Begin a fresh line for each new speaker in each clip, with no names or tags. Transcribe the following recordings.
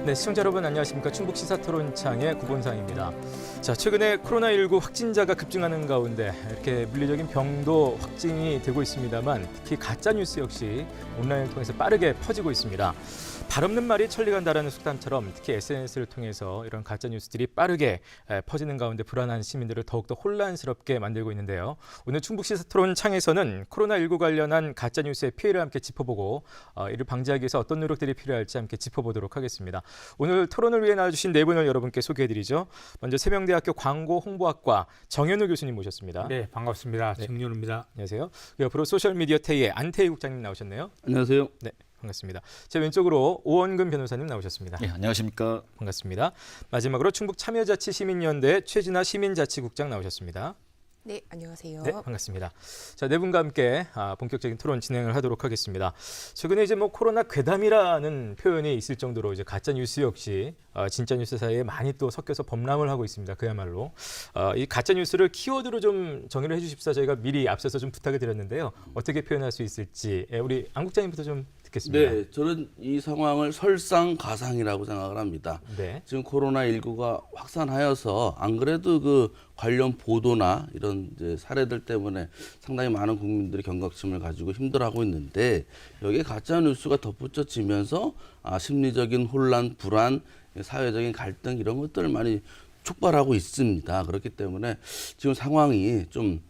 네, 시청자 여러분 안녕하십니까. 충북 시사토론창의 구본상입니다. 자, 최근에 코로나19 확진자가 급증하는 가운데 이렇게 물리적인 병도 확진이 되고 있습니다만 특히 가짜뉴스 역시 온라인을 통해서 빠르게 퍼지고 있습니다. 발 없는 말이 천리 간다라는 속담처럼 특히 SNS를 통해서 이런 가짜뉴스들이 빠르게 퍼지는 가운데 불안한 시민들을 더욱더 혼란스럽게 만들고 있는데요. 오늘 충북 시사토론창에서는 코로나19 관련한 가짜뉴스의 피해를 함께 짚어보고 이를 방지하기 위해서 어떤 노력들이 필요할지 함께 짚어보도록 하겠습니다. 오늘 토론을 위해 나와주신 네 분을 여러분께 소개해드리죠. 먼저 세명대학교 광고홍보학과 정현우 교수님 모셨습니다.
네, 반갑습니다. 정윤우입니다.
안녕하세요. 옆으로 소셜미디어 태희의 안태희 국장님 나오셨네요.
안녕하세요.
네, 반갑습니다. 제 왼쪽으로 오원근 변호사님 나오셨습니다.
네, 안녕하십니까.
반갑습니다. 마지막으로 충북 참여자치시민연대 최진아 시민자치국장 나오셨습니다.
네, 안녕하세요.
네, 반갑습니다. 자, 네 분과 함께 본격적인 토론 진행을 하도록 하겠습니다. 최근에 이제 코로나 괴담이라는 표현이 있을 정도로 이제 가짜 뉴스 역시 진짜 뉴스 사이에 많이 또 섞여서 범람을 하고 있습니다. 그야말로 이 가짜 뉴스를 키워드로 좀 정의를 해주십사 저희가 미리 앞서서 좀 부탁을 드렸는데요. 어떻게 표현할 수 있을지 우리 안 국장님부터 좀 듣겠습니다.
네, 저는 이 상황을 설상가상이라고 생각을 합니다.
네.
지금 코로나19가 확산하여서 안 그래도 그 관련 보도나 이런 이제 사례들 때문에 상당히 많은 국민들이 경각심을 가지고 힘들어하고 있는데 여기에 가짜 뉴스가 덧붙여지면서 심리적인 혼란, 불안, 사회적인 갈등 이런 것들을 많이 촉발하고 있습니다. 그렇기 때문에 지금 상황이 좀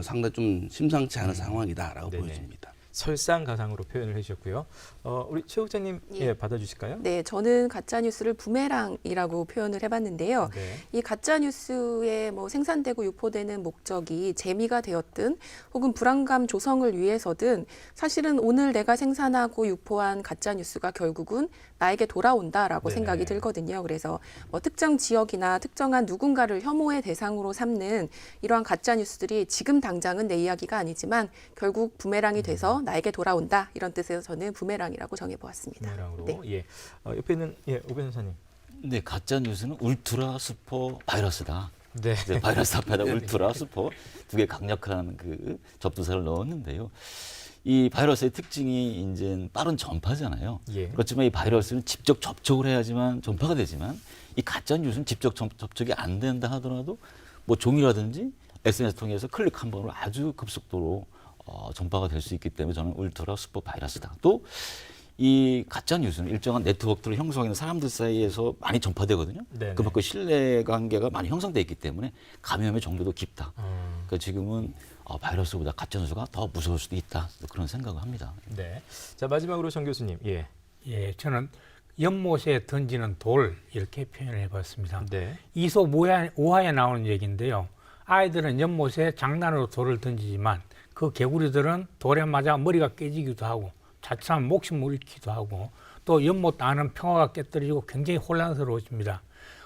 상당히 좀 심상치 않은 상황이다라고
네네.
보여집니다.
설상가상으로 표현을 해주셨고요. 우리 최 국장님 받아주실까요?
네, 저는 가짜 뉴스를 부메랑이라고 표현을 해봤는데요.
네.
이 가짜 뉴스에 생산되고 유포되는 목적이 재미가 되었든 혹은 불안감 조성을 위해서든 사실은 오늘 내가 생산하고 유포한 가짜 뉴스가 결국은 나에게 돌아온다라고
네네.
생각이 들거든요. 그래서 특정 지역이나 특정한 누군가를 혐오의 대상으로 삼는 이러한 가짜 뉴스들이 지금 당장은 내 이야기가 아니지만 결국 부메랑이 돼서 나에게 돌아온다 이런 뜻에서 저는 부메랑이라고 정해보았습니다.
부메랑으로.
네.
예. 옆에 있는 오 변호사님.
네, 가짜 뉴스는 울트라 슈퍼 바이러스다.
네.
이제 바이러스 앞에다 울트라 슈퍼 두 개 강력한 그 접두사를 넣었는데요. 이 바이러스의 특징이 이제 빠른 전파잖아요.
예.
그렇지만 이 바이러스는 직접 접촉을 해야지만 전파가 되지만 이 가짜 뉴스는 직접 접촉이 안 된다 하더라도 종이라든지 SNS 통해서 클릭 한 번으로 아주 급속도로 전파가 될 수 있기 때문에 저는 울트라 슈퍼 바이러스다. 또 이 가짜 뉴스는 일정한 네트워크를 형성하는 사람들 사이에서 많이 전파되거든요.
네네.
그만큼 신뢰 관계가 많이 형성돼 있기 때문에 감염의 정도도 깊다. 그러니까 지금은 바이러스보다 가짜 뉴스가 더 무서울 수도 있다. 그런 생각을 합니다.
네. 자, 마지막으로 정 교수님. 예.
예, 저는 연못에 던지는 돌 이렇게 표현을 해봤습니다.
네.
이솝 오화에 나오는 얘기인데요. 아이들은 연못에 장난으로 돌을 던지지만 그 개구리들은 돌에 맞아 머리가 깨지기도 하고 자칫하면 목숨을 잃기도 하고 또 연못 안은 평화가 깨뜨리고 굉장히 혼란스러워집니다.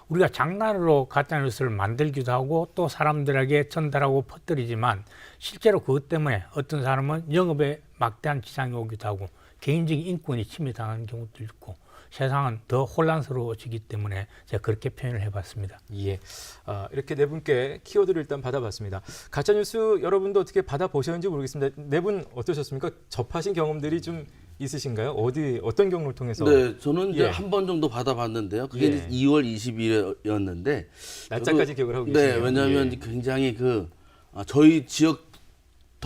우리가 장난으로 가짜뉴스를 만들기도 하고 또 사람들에게 전달하고 퍼뜨리지만 실제로 그것 때문에 어떤 사람은 영업에 막대한 지장이 오기도 하고 개인적인 인권이 침해당하는 경우도 있고 세상은 더 혼란스러워지기 때문에 제가 그렇게 표현을 해봤습니다.
예. 이렇게 네 분께 키워드를 일단 받아봤습니다. 가짜뉴스 여러분도 어떻게 받아보셨는지 모르겠습니다. 네 분 어떠셨습니까? 접하신 경험들이 좀 있으신가요? 어떤 경로를 통해서?
네, 저는 이제
예.
한 번 정도 받아봤는데요. 그게
예.
이제 2월 20일이었는데
날짜까지 기억을 하고
네,
계시네요.
왜냐하면
예.
굉장히 저희 지역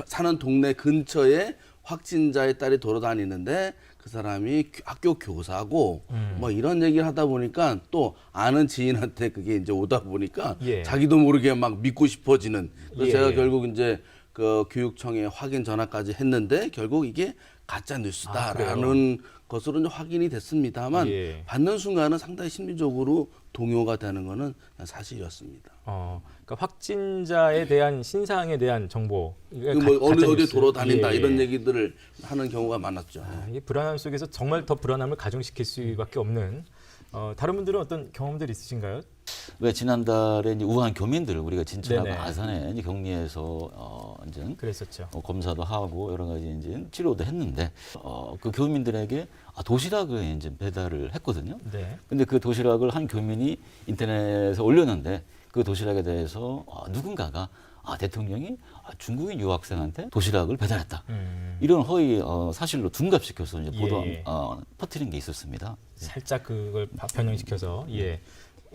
사는 동네 근처에 확진자의 딸이 돌아다니는데 그 사람이 학교 교사고 이런 얘기를 하다 보니까 또 아는 지인한테 그게 이제 오다 보니까
예.
자기도 모르게 막 믿고 싶어지는. 그래서
예.
제가 결국 이제 그 교육청에 확인 전화까지 했는데 결국 이게 가짜 뉴스다라는 것으로 이제 확인이 됐습니다만
예.
받는 순간은 상당히 심리적으로 동요가 되는 거는 사실이었습니다.
그러니까 확진자에 대한 신상에 대한 정보.
어디에 돌아다닌다
예.
이런 얘기들을 하는 경우가 많았죠.
이 불안함 속에서 정말 더 불안함을 가중시킬 수밖에 없는. 다른 분들은 어떤 경험들 있으신가요?
왜 지난달에 이제 우한 교민들 우리가 진천하고
네네.
아산에 이제 격리해서 이제
그랬었죠.
검사도 하고 여러 가지 이제 치료도 했는데 그 교민들에게 도시락을 이제 배달을 했거든요.
네.
근데 그 도시락을 한 교민이 인터넷에 올렸는데 그 도시락에 대해서 누군가가 대통령이 중국인 유학생한테 도시락을 배달했다. 이런 허위 사실로 둔갑시켜서 이제 보도
예.
퍼뜨린 게 있었습니다.
살짝 그걸 변형시켜서 예.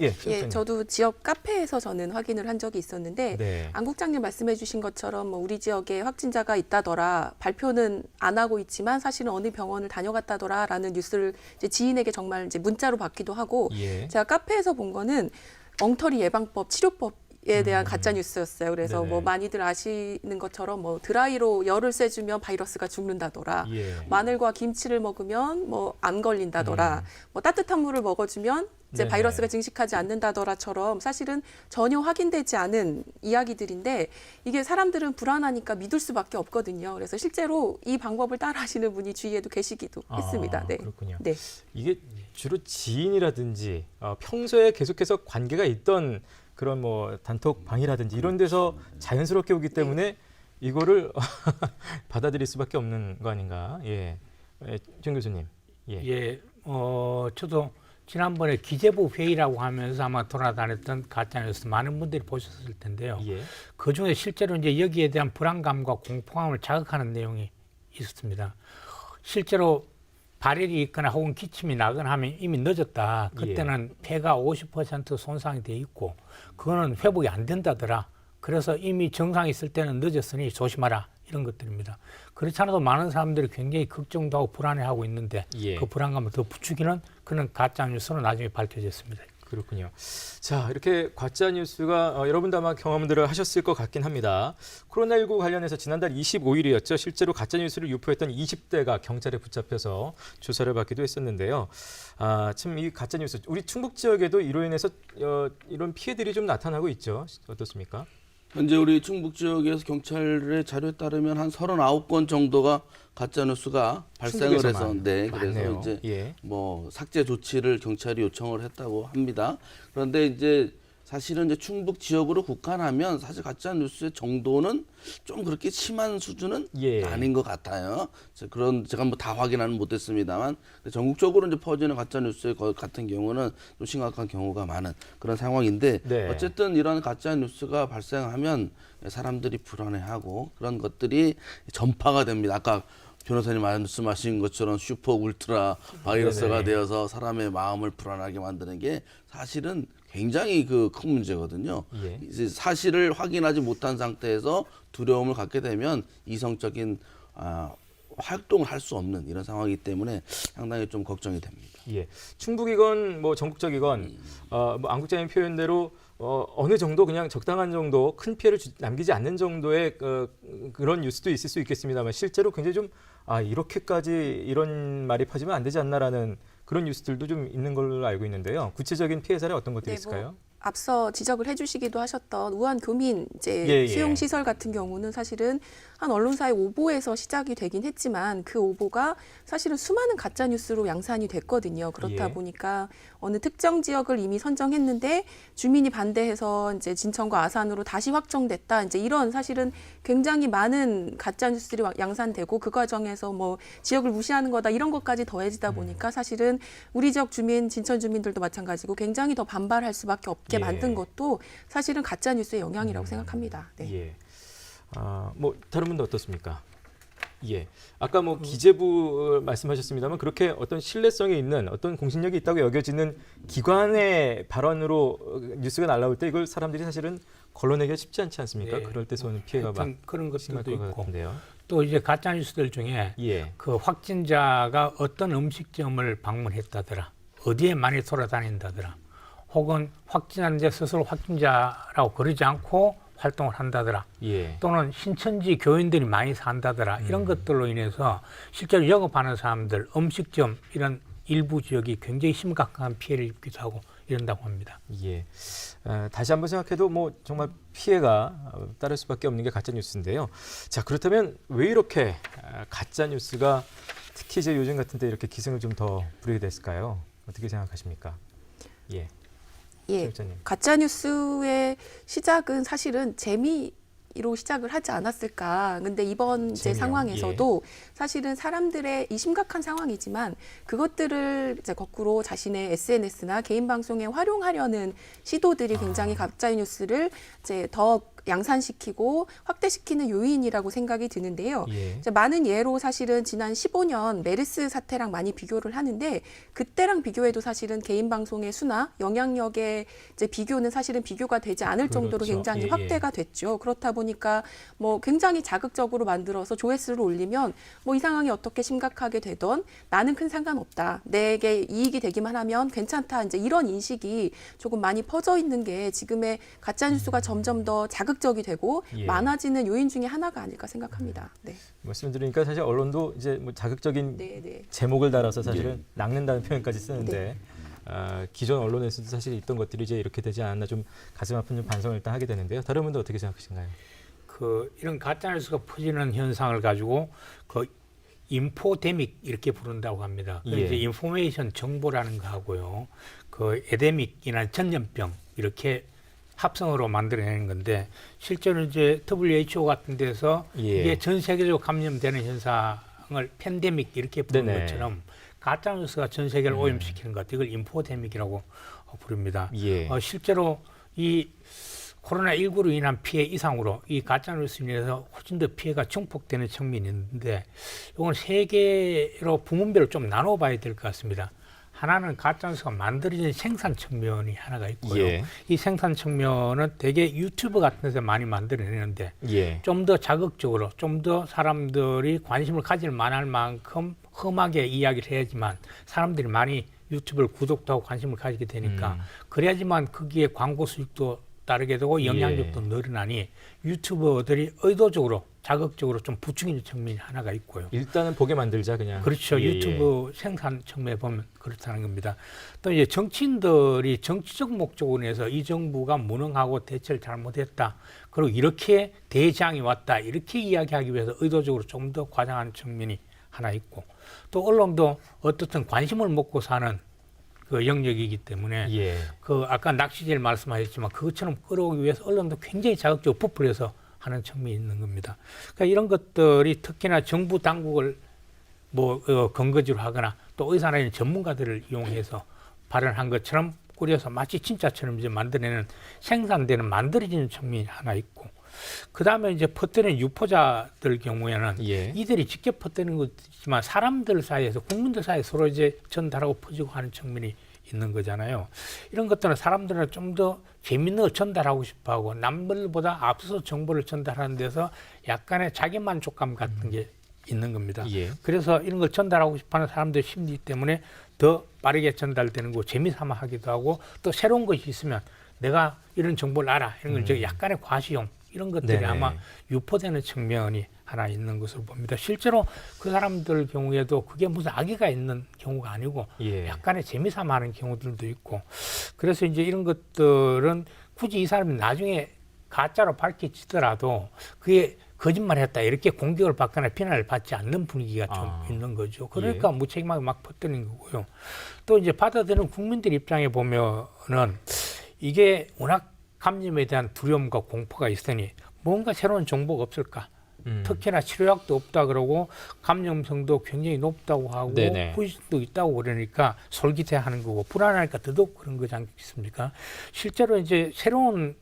예,
예,
실장님.
저도 지역 카페에서 저는 확인을 한 적이 있었는데
네.
안 국장님 말씀해주신 것처럼 뭐 우리 지역에 확진자가 있다더라 발표는 안 하고 있지만 사실은 어느 병원을 다녀갔다더라라는 뉴스를 이제 지인에게 정말 이제 문자로 받기도 하고
예.
제가 카페에서 본 거는 엉터리 예방법 치료법에 대한 가짜 뉴스였어요. 그래서
네네.
뭐 많이들 아시는 것처럼 뭐 드라이로 열을 쐬주면 바이러스가 죽는다더라.
예.
마늘과 김치를 먹으면 뭐 안 걸린다더라. 뭐 따뜻한 물을 먹어주면 이제
네네.
바이러스가 증식하지 않는다더라처럼 사실은 전혀 확인되지 않은 이야기들인데 이게 사람들은 불안하니까 믿을 수밖에 없거든요. 그래서 실제로 이 방법을 따라하시는 분이 주위에도 계시기도 했습니다. 네.
그렇군요.
네.
이게 주로 지인이라든지 평소에 계속해서 관계가 있던 그런 뭐 단톡방이라든지 이런 데서 자연스럽게 오기 때문에 이거를 받아들일 수밖에 없는 거 아닌가? 예, 정 교수님. 예.
예, 저도 지난번에 기재부 회의라고 하면서 아마 돌아다녔던 가짜뉴스 많은 분들이 보셨을 텐데요.
예.
그 중에 실제로 이제 여기에 대한 불안감과 공포감을 자극하는 내용이 있었습니다. 실제로 발열이 있거나 혹은 기침이 나거나 하면 이미 늦었다. 그때는 폐가 50% 손상이 돼 있고 그거는 회복이 안 된다더라. 그래서 이미 정상이 있을 때는 늦었으니 조심하라. 이런 것들입니다. 그렇지 않아도 많은 사람들이 굉장히 걱정도 하고 불안해하고 있는데
예.
그 불안감을 더 부추기는 그런 가짜뉴스로 나중에 밝혀졌습니다.
그렇군요. 자, 이렇게 가짜 뉴스가 여러분도 아마 경험들을 하셨을 것 같긴 합니다. 코로나19 관련해서 지난달 25일이었죠. 실제로 가짜 뉴스를 유포했던 20대가 경찰에 붙잡혀서 조사를 받기도 했었는데요. 참 이 가짜 뉴스 우리 충북 지역에도 이로 인해서 이런 피해들이 좀 나타나고 있죠. 어떻습니까?
현재 우리 충북 지역에서 경찰의 자료에 따르면 한 39건 정도가 가짜 뉴스가 발생을 해서
충북에서만.
네, 그래서
많네요.
이제
예.
뭐 삭제 조치를 경찰이 요청을 했다고 합니다. 그런데 이제 사실은 이제 충북 지역으로 국한하면 사실 가짜 뉴스의 정도는 좀 그렇게 심한 수준은
예.
아닌 것 같아요. 그런 제가 뭐 다 확인하는 못했습니다만 전국적으로 이제 퍼지는 가짜 뉴스 같은 경우는 좀 심각한 경우가 많은 그런 상황인데
네.
어쨌든 이런 가짜 뉴스가 발생하면 사람들이 불안해하고 그런 것들이 전파가 됩니다. 아까 변호사님 말씀하신 것처럼 슈퍼 울트라 바이러스가
네네.
되어서 사람의 마음을 불안하게 만드는 게 사실은 굉장히 큰 문제거든요.
예.
이제 사실을 확인하지 못한 상태에서 두려움을 갖게 되면 이성적인 활동을 할 수 없는 이런 상황이기 때문에 상당히 좀 걱정이 됩니다.
예. 충북이건 뭐 전국적이건 뭐 안 국장님 표현대로 어느 정도 그냥 적당한 정도 큰 피해를 남기지 않는 정도의 그런 뉴스도 있을 수 있겠습니다만 실제로 굉장히 좀 이렇게까지 이런 말이 퍼지면 안 되지 않나라는 그런 뉴스들도 좀 있는 걸로 알고 있는데요. 구체적인 피해 사례 어떤 것들이
네,
있을까요?
앞서 지적을 해주시기도 하셨던 우한 교민 이제
예, 예.
수용 시설 같은 경우는 사실은 한 언론사의 오보에서 시작이 되긴 했지만 그 오보가 사실은 수많은 가짜 뉴스로 양산이 됐거든요. 그렇다
예.
보니까 어느 특정 지역을 이미 선정했는데 주민이 반대해서 이제 진천과 아산으로 다시 확정됐다. 이제 이런 사실은 굉장히 많은 가짜 뉴스들이 양산되고 그 과정에서 뭐 지역을 무시하는 거다 이런 것까지 더해지다 보니까 사실은 우리 지역 주민, 진천 주민들도 마찬가지고 굉장히 더 반발할 수밖에 없게
예.
만든 것도 사실은 가짜 뉴스의 영향이라고 생각합니다. 네.
예. 뭐 다른 분도 어떻습니까? 예. 아까 뭐 기재부 말씀하셨습니다만 그렇게 어떤 신뢰성이 있는 어떤 공신력이 있다고 여겨지는 기관의 발언으로 뉴스가 날라올 때 이걸 사람들이 사실은 걸러내기가 쉽지 않지 않습니까?
예.
그럴 때 쏘는 피해가 막
하여튼 그런
심할
것들도
것
있고
같은데요.
또 이제 가짜 뉴스들 중에
예.
그 확진자가 어떤 음식점을 방문했다더라, 어디에 많이 돌아다닌다더라, 혹은 확진자 스스로 확진자라고 그러지 않고 활동을 한다더라,
예.
또는 신천지 교인들이 많이 산다더라, 이런 것들로 인해서 실제로 영업하는 사람들, 음식점 이런 일부 지역이 굉장히 심각한 피해를 입기도 하고 이런다고 합니다.
예. 다시 한번 생각해도 뭐 정말 피해가 따를 수밖에 없는 게 가짜 뉴스인데요. 자, 그렇다면 왜 이렇게 가짜 뉴스가 특히 이제 요즘 같은 때 이렇게 기승을 좀 더 부리게 됐을까요? 어떻게 생각하십니까? 예.
예,
실장님.
가짜 뉴스의 시작은 사실은 재미로 시작을 하지 않았을까. 근데 이번 이제
재미요?
상황에서도 사실은 사람들의 이 심각한 상황이지만 그것들을 이제 거꾸로 자신의 SNS나 개인 방송에 활용하려는 시도들이 굉장히 가짜 뉴스를 이제 더 양산시키고 확대시키는 요인이라고 생각이 드는데요.
예.
이제 많은 예로 사실은 지난 15년 메르스 사태랑 많이 비교를 하는데 그때랑 비교해도 사실은 개인 방송의 수나 영향력의 이제 비교는 사실은 비교가 되지 않을 정도로
그렇죠.
굉장히
예,
확대가 됐죠. 그렇다 보니까 뭐 굉장히 자극적으로 만들어서 조회수를 올리면 뭐 이 상황이 어떻게 심각하게 되던 나는 큰 상관없다. 내게 이익이 되기만 하면 괜찮다. 이제 이런 인식이 조금 많이 퍼져 있는 게 지금의 가짜 뉴스가 점점 더 자극적이 되고
예.
많아지는 요인 중에 하나가 아닐까 생각합니다. 네.
말씀 드리니까 사실 언론도 이제 뭐 자극적인
네, 네.
제목을 달아서 사실은 낚는다는 표현까지 쓰는데
네.
기존 언론에서도 사실 있던 것들이 이제 이렇게 되지 않았나 좀 가슴 아픈 좀 반성을 일단 하게 되는데요. 다른 분들 어떻게 생각하신가요?
이런 가짜 뉴스가 퍼지는 현상을 가지고 인포데믹 이렇게 부른다고 합니다.
예.
이제 인포메이션 정보라는 거 하고요. 에데믹이나 전염병 이렇게 합성으로 만들어내는 건데 실제로 이제 WHO 같은 데서
예.
이게 전 세계적으로 감염되는 현상을 팬데믹 이렇게 부르는
네네.
것처럼 가짜 뉴스가 전 세계를 오염시키는 것 이걸 인포데믹이라고 부릅니다.
예.
실제로 이 코로나19로 인한 피해 이상으로 이 가짜 뉴스로 인해서 훨씬 더 피해가 증폭되는 측면이 있는데 이건 세 개로 부문별로 좀 나눠봐야 될 것 같습니다. 하나는 가짜 뉴스가 만들어진 생산 측면이 하나가 있고요.
예.
이 생산 측면은 되게 유튜브 같은 데서 많이 만들어내는데
예.
좀 더 자극적으로 좀 더 사람들이 관심을 가질 만할 만큼 험하게 이야기를 해야지만 사람들이 많이 유튜브를 구독도 하고 관심을 가지게 되니까 그래야지만 거기에 광고 수익도 따르게 되고 영향력도 늘어나니 유튜버들이 의도적으로 자극적으로 좀 부추기는 측면이 하나가 있고요.
일단은 보게 만들자 그냥.
그렇죠.
예,
유튜브 생산 측면에 보면 그렇다는 겁니다. 또 이제 정치인들이 정치적 목적으로 해서 이 정부가 무능하고 대처를 잘못했다. 그리고 이렇게 대장이 왔다. 이렇게 이야기하기 위해서 의도적으로 좀 더 과장하는 측면이 하나 있고 또 언론도 어떻든 관심을 먹고 사는 그 영역이기 때문에
예.
아까 낚시질 말씀하셨지만 그것처럼 끌어오기 위해서 언론도 굉장히 자극적으로 부풀려서 하는 측면이 있는 겁니다. 그러니까 이런 것들이 특히나 정부 당국을 근거지로 하거나 또 의사나 이런 전문가들을 이용해서 발언한 것처럼 꾸려서 마치 진짜처럼 이제 만들어내는 생산되는 만들어지는 측면이 하나 있고 그 다음에 이제 퍼뜨리는 유포자들 경우에는
예.
이들이 직접 퍼뜨리는 것이지만 사람들 사이에서 국민들 사이에 서로 이제 전달하고 퍼지고 하는 측면이 있는 거잖아요. 이런 것들은 사람들은 좀 더 재밌는 걸 전달하고 싶어하고 남들보다 앞서서 정보를 전달하는 데서 약간의 자기 만족감 같은 게 있는 겁니다.
예.
그래서 이런 걸 전달하고 싶어하는 사람들의 심리 때문에 더 빠르게 전달되는 거 재미삼아 하기도 하고 또 새로운 것이 있으면 내가 이런 정보를 알아 이런 걸 이제 약간의 과시용 이런 것들이
네네.
아마 유포되는 측면이 하나 있는 것으로 봅니다. 실제로 그 사람들 경우에도 그게 무슨 악의가 있는 경우가 아니고
예.
약간의 재미삼아 하는 경우들도 있고 그래서 이제 이런 것들은 굳이 이 사람이 나중에 가짜로 밝혀지더라도 그게 거짓말했다 이렇게 공격을 받거나 비난을 받지 않는 분위기가 좀 있는 거죠. 그러니까 무책임하게 막 퍼뜨리는 거고요. 또 이제 받아들이는 국민들 입장에 보면은 이게 워낙 감염에 대한 두려움과 공포가 있으니 뭔가 새로운 정보가 없을까? 특히나 치료약도 없다 그러고 감염성도 굉장히 높다고 하고
네네.
후유증도 있다고 그러니까 솔깃해하는 거고 불안하니까 더더욱 그런 거지 않겠습니까? 실제로 이제 새로운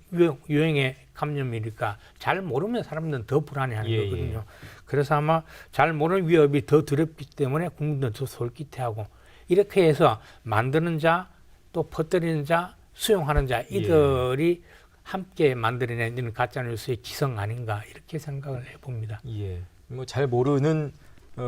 유행의 감염이니까 잘 모르면 사람들은 더 불안해하는
예,
거거든요.
예.
그래서 아마 잘 모르는 위협이 더 두렵기 때문에 국민들은 더 솔깃해하고 이렇게 해서 만드는 자 또 퍼뜨리는 자 수용하는 자 이들이 함께 만들어낸 이런 가짜뉴스의 기성 아닌가 이렇게 생각을 해봅니다.
예. 뭐 잘 모르는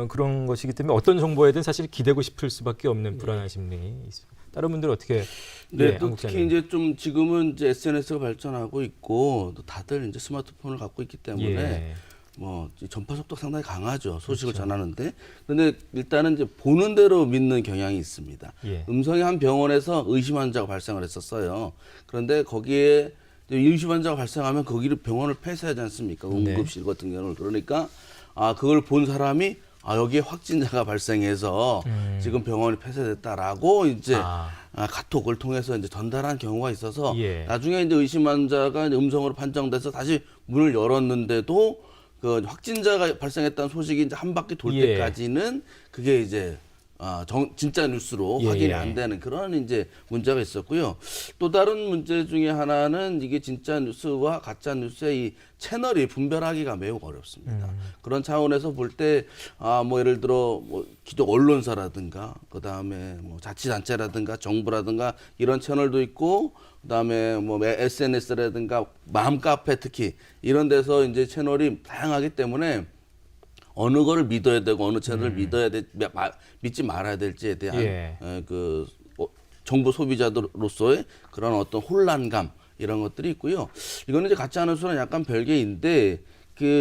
그런 것이기 때문에 어떤 정보에든 사실 기대고 싶을 수밖에 없는 불안한 심리 있습니다. 다른 분들 어떻게?
네,
예,
또
한국사님.
특히 이제 좀 지금은 이제 SNS가 발전하고 있고 또 다들 이제 스마트폰을 갖고 있기 때문에
예.
뭐 전파 속도가 상당히 강하죠. 소식을 전하는데. 그런데 일단은 이제 보는 대로 믿는 경향이 있습니다.
예.
음성의 한 병원에서 의심 환자가 발생을 했었어요. 그런데 거기에 의심 환자가 발생하면 거기를 병원을 폐쇄하지 않습니까? 응급실 같은 경우는. 그러니까 그걸 본 사람이 여기에 확진자가 발생해서 지금 병원이 폐쇄됐다라고 이제 카톡을 통해서 이제 전달한 경우가 있어서
예.
나중에 이제 의심 환자가 이제 음성으로 판정돼서 다시 문을 열었는데도 그 확진자가 발생했다는 소식이 이제 한 바퀴 돌
예.
때까지는 그게 이제 진짜 뉴스로
예,
확인이
예.
안 되는 그런 이제 문제가 있었고요. 또 다른 문제 중에 하나는 이게 진짜 뉴스와 가짜 뉴스의 이 채널이 분별하기가 매우 어렵습니다. 그런 차원에서 볼 때 뭐 예를 들어 뭐 기존 언론사라든가 그다음에 뭐 자치단체라든가 정부라든가 이런 채널도 있고 그다음에 뭐 SNS라든가 맘카페 특히 이런 데서 이제 채널이 다양하기 때문에 어느 거를 믿어야 되고 어느 채널을 믿지 말아야 될지에 대한
예.
정보 소비자로서의 그런 어떤 혼란감 이런 것들이 있고요. 이거는 이제 가짜 뉴스는 약간 별개인데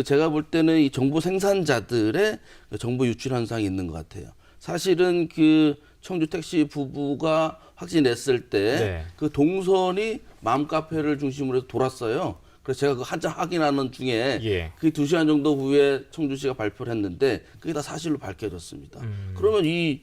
제가 볼 때는 이 정보 생산자들의 그 정보 유출 현상이 있는 것 같아요. 사실은 청주 택시 부부가 확진했을 때 그
네.
동선이 맘카페를 중심으로 해서 돌았어요. 그래서 제가 그 한참 확인하는 중에
예.
그 2시간 정도 후에 청주시가 발표를 했는데 그게 다 사실로 밝혀졌습니다. 그러면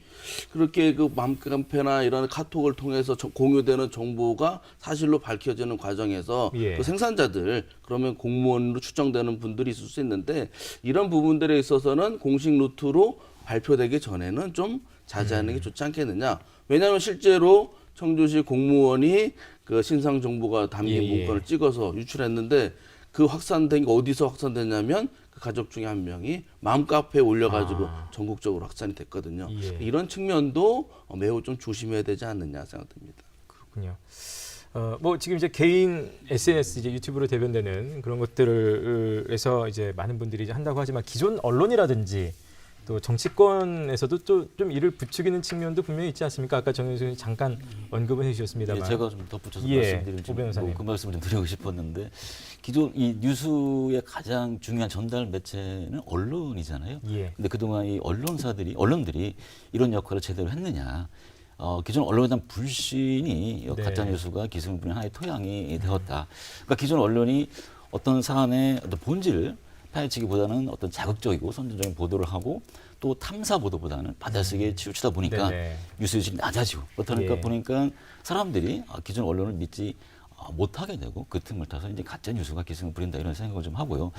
그렇게 그 맘카페나 이런 카톡을 통해서 공유되는 정보가 사실로 밝혀지는 과정에서
예.
그 생산자들 그러면 공무원으로 추정되는 분들이 있을 수 있는데 이런 부분들에 있어서는 공식 루트로 발표되기 전에는 좀 자제하는 게 좋지 않겠느냐. 왜냐하면 실제로 청주시 공무원이 그 신상 정보가 담긴
예, 예.
문건을 찍어서 유출했는데 그 확산된 게 어디서 확산됐냐면 그 가족 중에 한 명이 맘카페에 올려가지고 전국적으로 확산이 됐거든요.
예.
이런 측면도 매우 좀 조심해야 되지 않느냐 생각됩니다.
그렇군요. 뭐 지금 이제 개인 SNS 이제 유튜브로 대변되는 그런 것들에서 이제 많은 분들이 이제 한다고 하지만 기존 언론이라든지 또 정치권에서도 좀 이를 부추기는 측면도 분명히 있지 않습니까? 아까 정 교수님 잠깐 언급을 해주셨습니다만.
예, 제가 좀 덧붙여서
예,
말씀드리면
오 변호사님.
그 말씀을 좀 드리고 싶었는데 기존 이 뉴스의 가장 중요한 전달 매체는 언론이잖아요.
예.
근데 그동안 이 언론들이 이런 역할을 제대로 했느냐? 기존 언론에 대한 불신이
네.
가짜 뉴스가 기승을 부리는 하나의 토양이 되었다. 그러니까 기존 언론이 어떤 사안의 어떤 본질을 파헤치기보다는 어떤 자극적이고 선정적인 보도를 하고 또 탐사 보도보다는 받아쓰기에 치우치다 보니까
네네.
뉴스 질이 낮아지고 그렇다니까
예.
보니까 사람들이 기존 언론을 믿지 못하게 되고 그 틈을 타서 이제 가짜 뉴스가 기승을 부린다 이런 생각을 좀 하고요.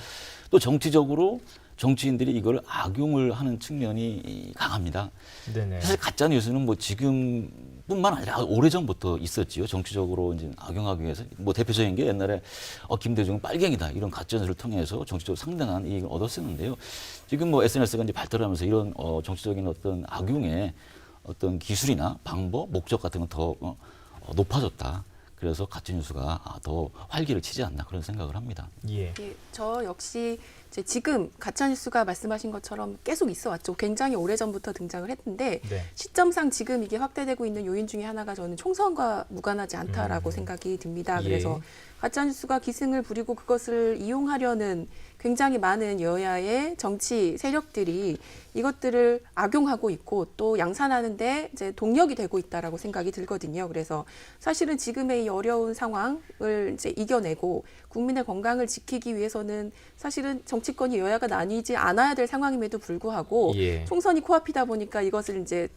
또 정치적으로 정치인들이 이걸 악용을 하는 측면이 강합니다.
네네.
사실 가짜 뉴스는 뭐 지금뿐만 아니라 오래전부터 있었지요. 정치적으로 이제 악용하기 위해서 뭐 대표적인 게 옛날에 김대중은 빨갱이다 이런 가짜 뉴스를 통해서 정치적으로 상당한 이익을 얻었었는데요. 지금 뭐 SNS가 이제 발달하면서 이런 정치적인 어떤 악용의 어떤 기술이나 방법, 목적 같은 건 더 높아졌다. 그래서 가짜 뉴스가 더 활기를 치지 않나 그런 생각을 합니다.
예.
예, 저 역시 이제 지금 가짜뉴스가 말씀하신 것처럼 계속 있어 왔죠. 굉장히 오래전부터 등장을 했는데
네.
시점상 지금 이게 확대되고 있는 요인 중에 하나가 저는 총선과 무관하지 않다라고 생각이 듭니다.
예.
그래서 가짜뉴스가 기승을 부리고 그것을 이용하려는 굉장히 많은 여야의 정치 세력들이 이것들을 악용하고 있고 또 양산하는데 이제 동력이 되고 있다라고 생각이 들거든요. 그래서 사실은 지금의 이 어려운 상황을 이제 이겨내고 국민의 건강을 지키기 위해서는 사실은 정치권이 여야가 나뉘지 않아야 될 상황임에도 불구하고
예.
총선이 코앞이다 보니까 이것을 이제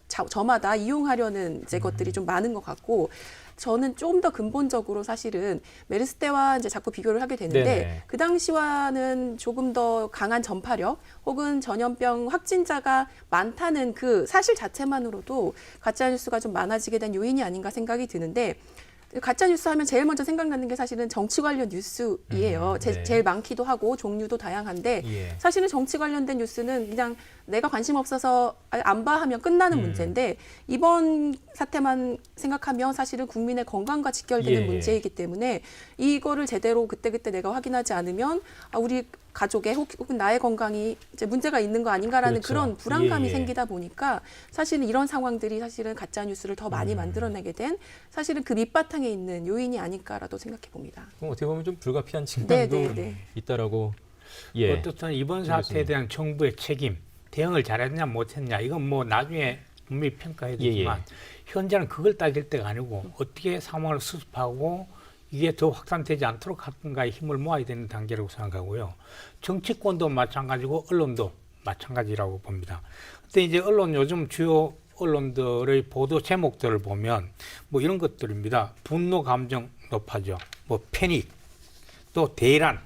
저마다 이용하려는 이제 것들이 좀 많은 것 같고 저는 좀 더 근본적으로 사실은 메르스 때와 이제 자꾸 비교를 하게 되는데
네네.
그 당시와는 조금 더 강한 전파력 혹은 전염병 확진자가 많다는 그 사실 자체만으로도 가짜 뉴스가 좀 많아지게 된 요인이 아닌가 생각이 드는데 가짜 뉴스 하면 제일 먼저 생각나는 게 사실은 정치 관련 뉴스이에요.
네.
제일 많기도 하고 종류도 다양한데
예.
사실은 정치 관련된 뉴스는 그냥 내가 관심 없어서 안 봐 하면 끝나는 문제인데 이번 사태만 생각하면 사실은 국민의 건강과 직결되는
예.
문제이기 때문에 이거를 제대로 그때그때 내가 확인하지 않으면 우리 가족의 혹은 나의 건강이 이제 문제가 있는 거 아닌가라는
그렇죠.
그런 불안감이
예, 예.
생기다 보니까 사실은 이런 상황들이 사실은 가짜 뉴스를 더 많이 만들어내게 된 사실은 그 밑바탕에 있는 요인이 아닐까라도 생각해 봅니다.
그럼 어떻게 보면 좀 불가피한 측면도
네, 네, 네.
있다라고. 예.
어떻든 이번 사태에 대한 정부의 책임, 대응을 잘했냐 못했냐 이건 뭐 나중에 분명히 평가해야 되지만 현재는 그걸 따질 때가 아니고 어떻게 상황을 수습하고 이게 더 확산되지 않도록 하든가에 힘을 모아야 되는 단계라고 생각하고요. 정치권도 마찬가지고 언론도 마찬가지라고 봅니다. 근데 이제 언론 요즘 주요 언론들의 보도 제목들을 보면 뭐 이런 것들입니다. 분노 감정 높아져, 뭐 패닉, 또 대란,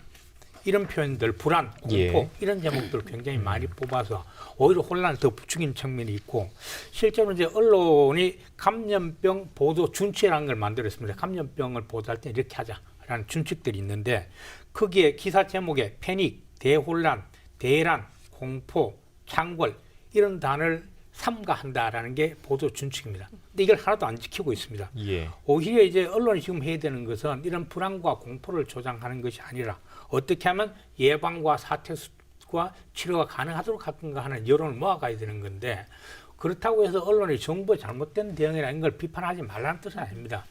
이런 표현들, 불안, 공포
예.
이런 제목들을 굉장히 많이 뽑아서 오히려 혼란을 더 부추긴 측면이 있고 실제로 이제 언론이 감염병 보도 준칙이라는 걸 만들었습니다. 감염병을 보도할 때 이렇게 하자라는 준칙들이 있는데 거기에 기사 제목에 패닉, 대혼란, 대란, 공포, 창궐 이런 단어를 삼가한다라는 게 보도 준칙입니다. 근데 이걸 하나도 안 지키고 있습니다.
예.
오히려 이제 언론이 지금 해야 되는 것은 이런 불안과 공포를 조장하는 것이 아니라 어떻게 하면 예방과 사태과 치료가 가능하도록 하는 여론을 모아가야 되는 건데 그렇다고 해서 언론이 정부의 잘못된 대응이라는 걸 비판하지 말라는 뜻은 아닙니다.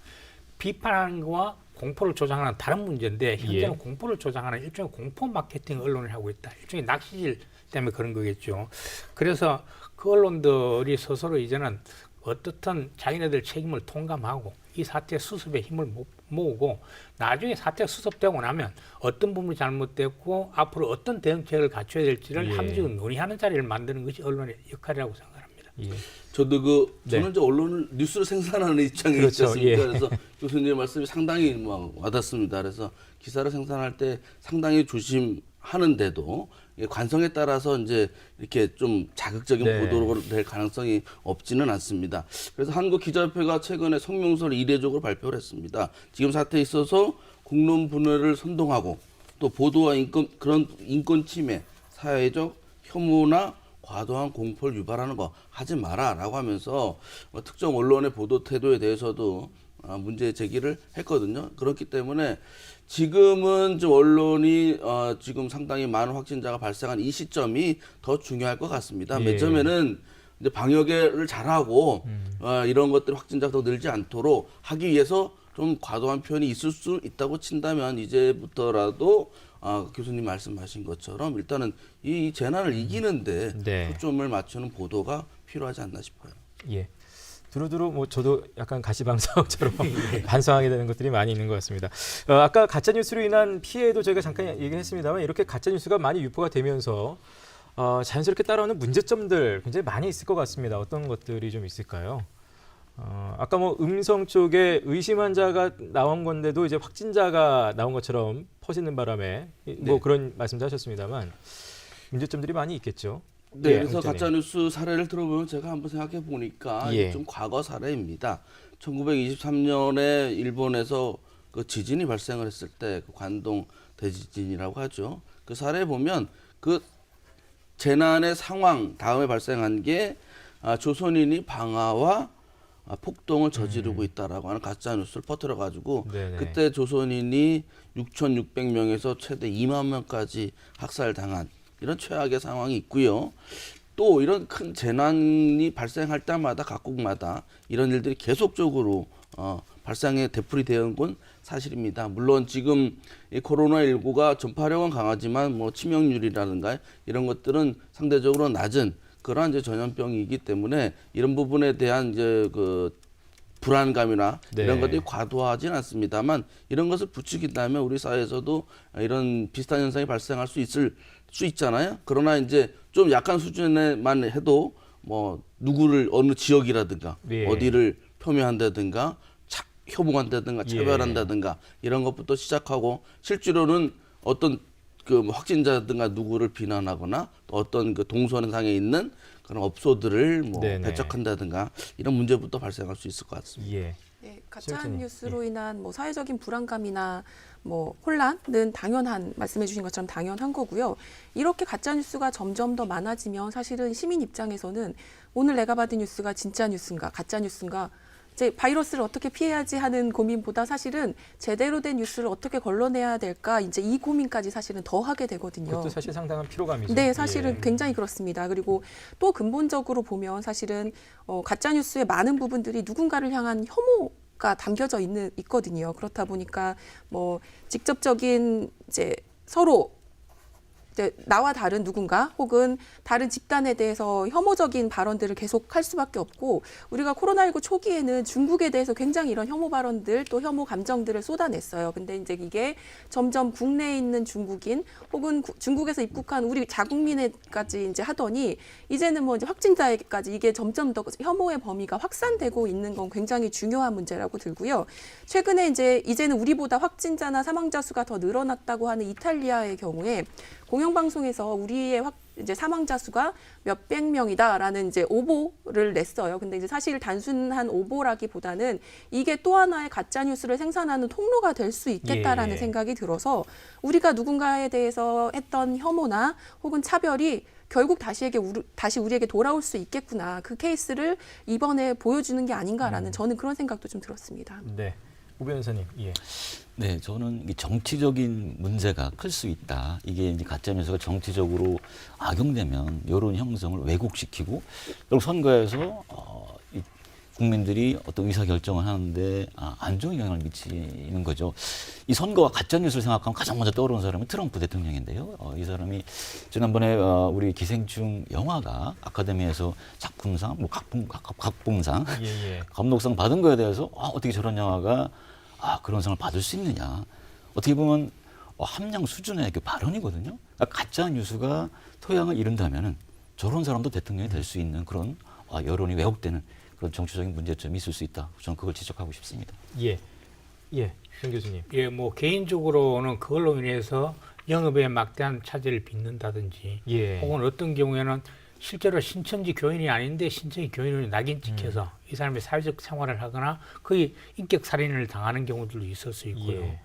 비판하는 거와 공포를 조장하는 다른 문제인데 현재는
예.
공포를 조장하는 일종의 공포 마케팅 언론을 하고 있다. 일종의 낚시질 때문에 그런 거겠죠. 그래서 그 언론들이 스스로 이제는 어떻든 자기네들 책임을 통감하고 이 사태 수습에 힘을 모으고 나중에 사태 수습되고 나면 어떤 부분이 잘못됐고 앞으로 어떤 대응책을 갖춰야 될지를
예.
함축은 논의하는 자리를 만드는 것이 언론의 역할이라고 생각합니다.
예.
저도 저는
네.
이제 언론을 뉴스를 생산하는 입장이
그렇죠.
있지 않습니까?
예.
그래서 교수님 말씀이 상당히 막 와닿습니다. 그래서 기사를 생산할 때 상당히 조심하는데도 관성에 따라서 이제 이렇게 좀 자극적인
네.
보도로 될 가능성이 없지는 않습니다. 그래서 한국기자협회가 최근에 성명서를 이례적으로 발표를 했습니다. 지금 사태에 있어서 국론 분열을 선동하고 또 보도와 그런 인권 침해, 사회적 혐오나 과도한 공포를 유발하는 거 하지 마라라고 하면서 특정 언론의 보도 태도에 대해서도 문제 제기를 했거든요. 그렇기 때문에 지금은 좀 언론이 지금 상당히 많은 확진자가 발생한 이 시점이 더 중요할 것 같습니다.
예.
맨 처음에는 이제 방역을 잘하고 이런 것들 확진자가 더 늘지 않도록 하기 위해서 좀 과도한 표현이 있을 수 있다고 친다면 이제부터라도 교수님 말씀하신 것처럼 일단은 이 재난을 이기는데
네.
초점을 맞추는 보도가 필요하지 않나 싶어요.
예. 두루두루 뭐 저도 약간 가시방석처럼 반성하게 되는 것들이 많이 있는 것 같습니다. 아까 가짜 뉴스로 인한 피해도 저희가 잠깐 얘기했습니다만 이렇게 가짜 뉴스가 많이 유포가 되면서 자연스럽게 따라오는 문제점들 굉장히 많이 있을 것 같습니다. 어떤 것들이 좀 있을까요? 아까 뭐 음성 쪽에 의심 환자가 나온 건데도 이제 확진자가 나온 것처럼 퍼지는 바람에 뭐
네.
그런 말씀도 하셨습니다만 문제점들이 많이 있겠죠.
네,
예,
그래서
홍
가짜 뉴스 사례를 들어보면 제가 한번 생각해 보니까
예.
좀 과거 사례입니다. 1923년에 일본에서 그 지진이 발생을 했을 때 그 관동 대지진이라고 하죠. 그 사례 보면 그 재난의 상황 다음에 발생한 게 조선인이 방화와 폭동을 저지르고 있다라고 하는 가짜 뉴스를 퍼뜨려 가지고
네네.
그때 조선인이 6,600명에서 최대 2만 명까지 학살당한 이런 최악의 상황이 있고요. 또 이런 큰 재난이 발생할 때마다 각국마다 이런 일들이 계속적으로 발생에 되풀이 되는 건 사실입니다. 물론 지금 이 코로나19가 전파력은 강하지만 뭐 치명률이라든가 이런 것들은 상대적으로 낮은 그러한 이제 전염병이기 때문에 이런 부분에 대한 이제 그 불안감이나
네.
이런 것들이 과도하진 않습니다만 이런 것을 부추긴다면 우리 사회에서도 이런 비슷한 현상이 발생할 수 있잖아요. 그러나 이제 좀 약한 수준에만 해도 뭐 누구를 어느 지역이라든가
예.
어디를 폄훼한다든가 혐오한다든가 차별한다든가 이런 것부터 시작하고 실제로는 어떤 그 확진자든가 누구를 비난하거나 또 어떤 그 동선상에 있는 그런 업소들을 뭐
네네.
배척한다든가 이런 문제부터 발생할 수 있을 것 같습니다.
예.
네, 가짜
실장님,
뉴스로 인한 뭐 사회적인 불안감이나 뭐 혼란은 당연한 말씀해 주신 것처럼 당연한 거고요. 이렇게 가짜 뉴스가 점점 더 많아지면 사실은 시민 입장에서는 오늘 내가 받은 뉴스가 진짜 뉴스인가 가짜 뉴스인가 이제 바이러스를 어떻게 피해야지 하는 고민보다 사실은 제대로 된 뉴스를 어떻게 걸러내야 될까 이제 이 고민까지 사실은 더 하게 되거든요.
그것도 사실 상당한 피로감이죠.
네, 사실은
예.
굉장히 그렇습니다. 그리고 또 근본적으로 보면 사실은 가짜 뉴스의 많은 부분들이 누군가를 향한 혐오가 담겨져 있거든요. 그렇다 보니까 뭐 직접적인 이제 서로 이제 나와 다른 누군가 혹은 다른 집단에 대해서 혐오적인 발언들을 계속할 수밖에 없고 우리가 코로나19 초기에는 중국에 대해서 굉장히 이런 혐오 발언들 또 혐오 감정들을 쏟아냈어요. 근데 이제 이게 점점 국내에 있는 중국인 혹은 중국에서 입국한 우리 자국민에까지 이제 하더니 이제는 뭐 이제 확진자에게까지 이게 점점 더 혐오의 범위가 확산되고 있는 건 굉장히 중요한 문제라고 들고요. 최근에 이제는 우리보다 확진자나 사망자 수가 더 늘어났다고 하는 이탈리아의 경우에 공영방송에서 우리의 이제 사망자 수가 몇백 명이다라는 이제 오보를 냈어요. 근데 이제 사실 단순한 오보라기보다는 이게 또 하나의 가짜 뉴스를 생산하는 통로가 될 수 있겠다라는
예.
생각이 들어서 우리가 누군가에 대해서 했던 혐오나 혹은 차별이 결국 다시 우리에게 돌아올 수 있겠구나. 그 케이스를 이번에 보여주는 게 아닌가라는 저는 그런 생각도 좀 들었습니다.
네. 우 변호사님. 예.
네, 저는 이 정치적인 문제가 클 수 있다. 이게 이제 가짜 뉴스가 정치적으로 악용되면 여론 형성을 왜곡시키고 결국 선거에서 이 국민들이 어떤 의사 결정을 하는데 안 좋은 영향을 미치는 거죠. 이 선거와 가짜 뉴스를 생각하면 가장 먼저 떠오르는 사람은 트럼프 대통령인데요. 이 사람이 지난번에 우리 기생충 영화가 아카데미에서 작품상, 뭐 각본상,
예.
감독상 받은 거에 대해서 어떻게 저런 영화가 그런 상을 받을 수 있느냐. 어떻게 보면 함량 수준의 그 발언이거든요. 그러니까 가짜 뉴스가 토양을 이룬다면은 저런 사람도 대통령이 될 수 있는 그런 여론이 왜곡되는 그런 정치적인 문제점이 있을 수 있다. 저는 그걸 지적하고 싶습니다.
예. 정 교수님.
예, 뭐 개인적으로는 그걸로 인해서 영업에 막대한 차질을 빚는다든지
예.
혹은 어떤 경우에는 실제로 신천지 교인이 아닌데 신천지 교인을 낙인 찍혀서 이 사람이 사회적 생활을 하거나 거의 인격 살인을 당하는 경우들도 있을 수 있고요.
예.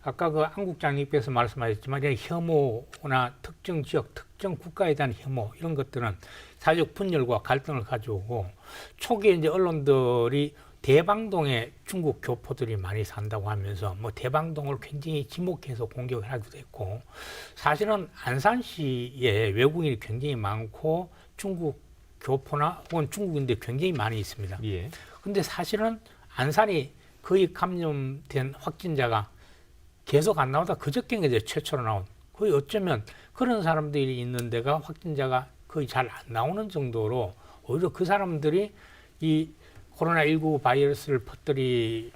아까 그 한국장님께서 말씀하셨지만 이런 혐오나 특정 지역, 특정 국가에 대한 혐오 이런 것들은 사회적 분열과 갈등을 가져오고 초기에 이제 언론들이 대방동에 중국 교포들이 많이 산다고 하면서 뭐 대방동을 굉장히 지목해서 공격을 하기도 했고 사실은 안산시에 외국인이 굉장히 많고 중국 교포나 혹은 중국인들이 굉장히 많이 있습니다.
예.
근데 사실은 안산이 거의 감염된 확진자가 계속 안 나오다 그저께 이제 최초로 나온 거의 어쩌면 그런 사람들이 있는 데가 확진자가 거의 잘 안 나오는 정도로 오히려 그 사람들이 이 코로나19 바이러스를 퍼뜨리는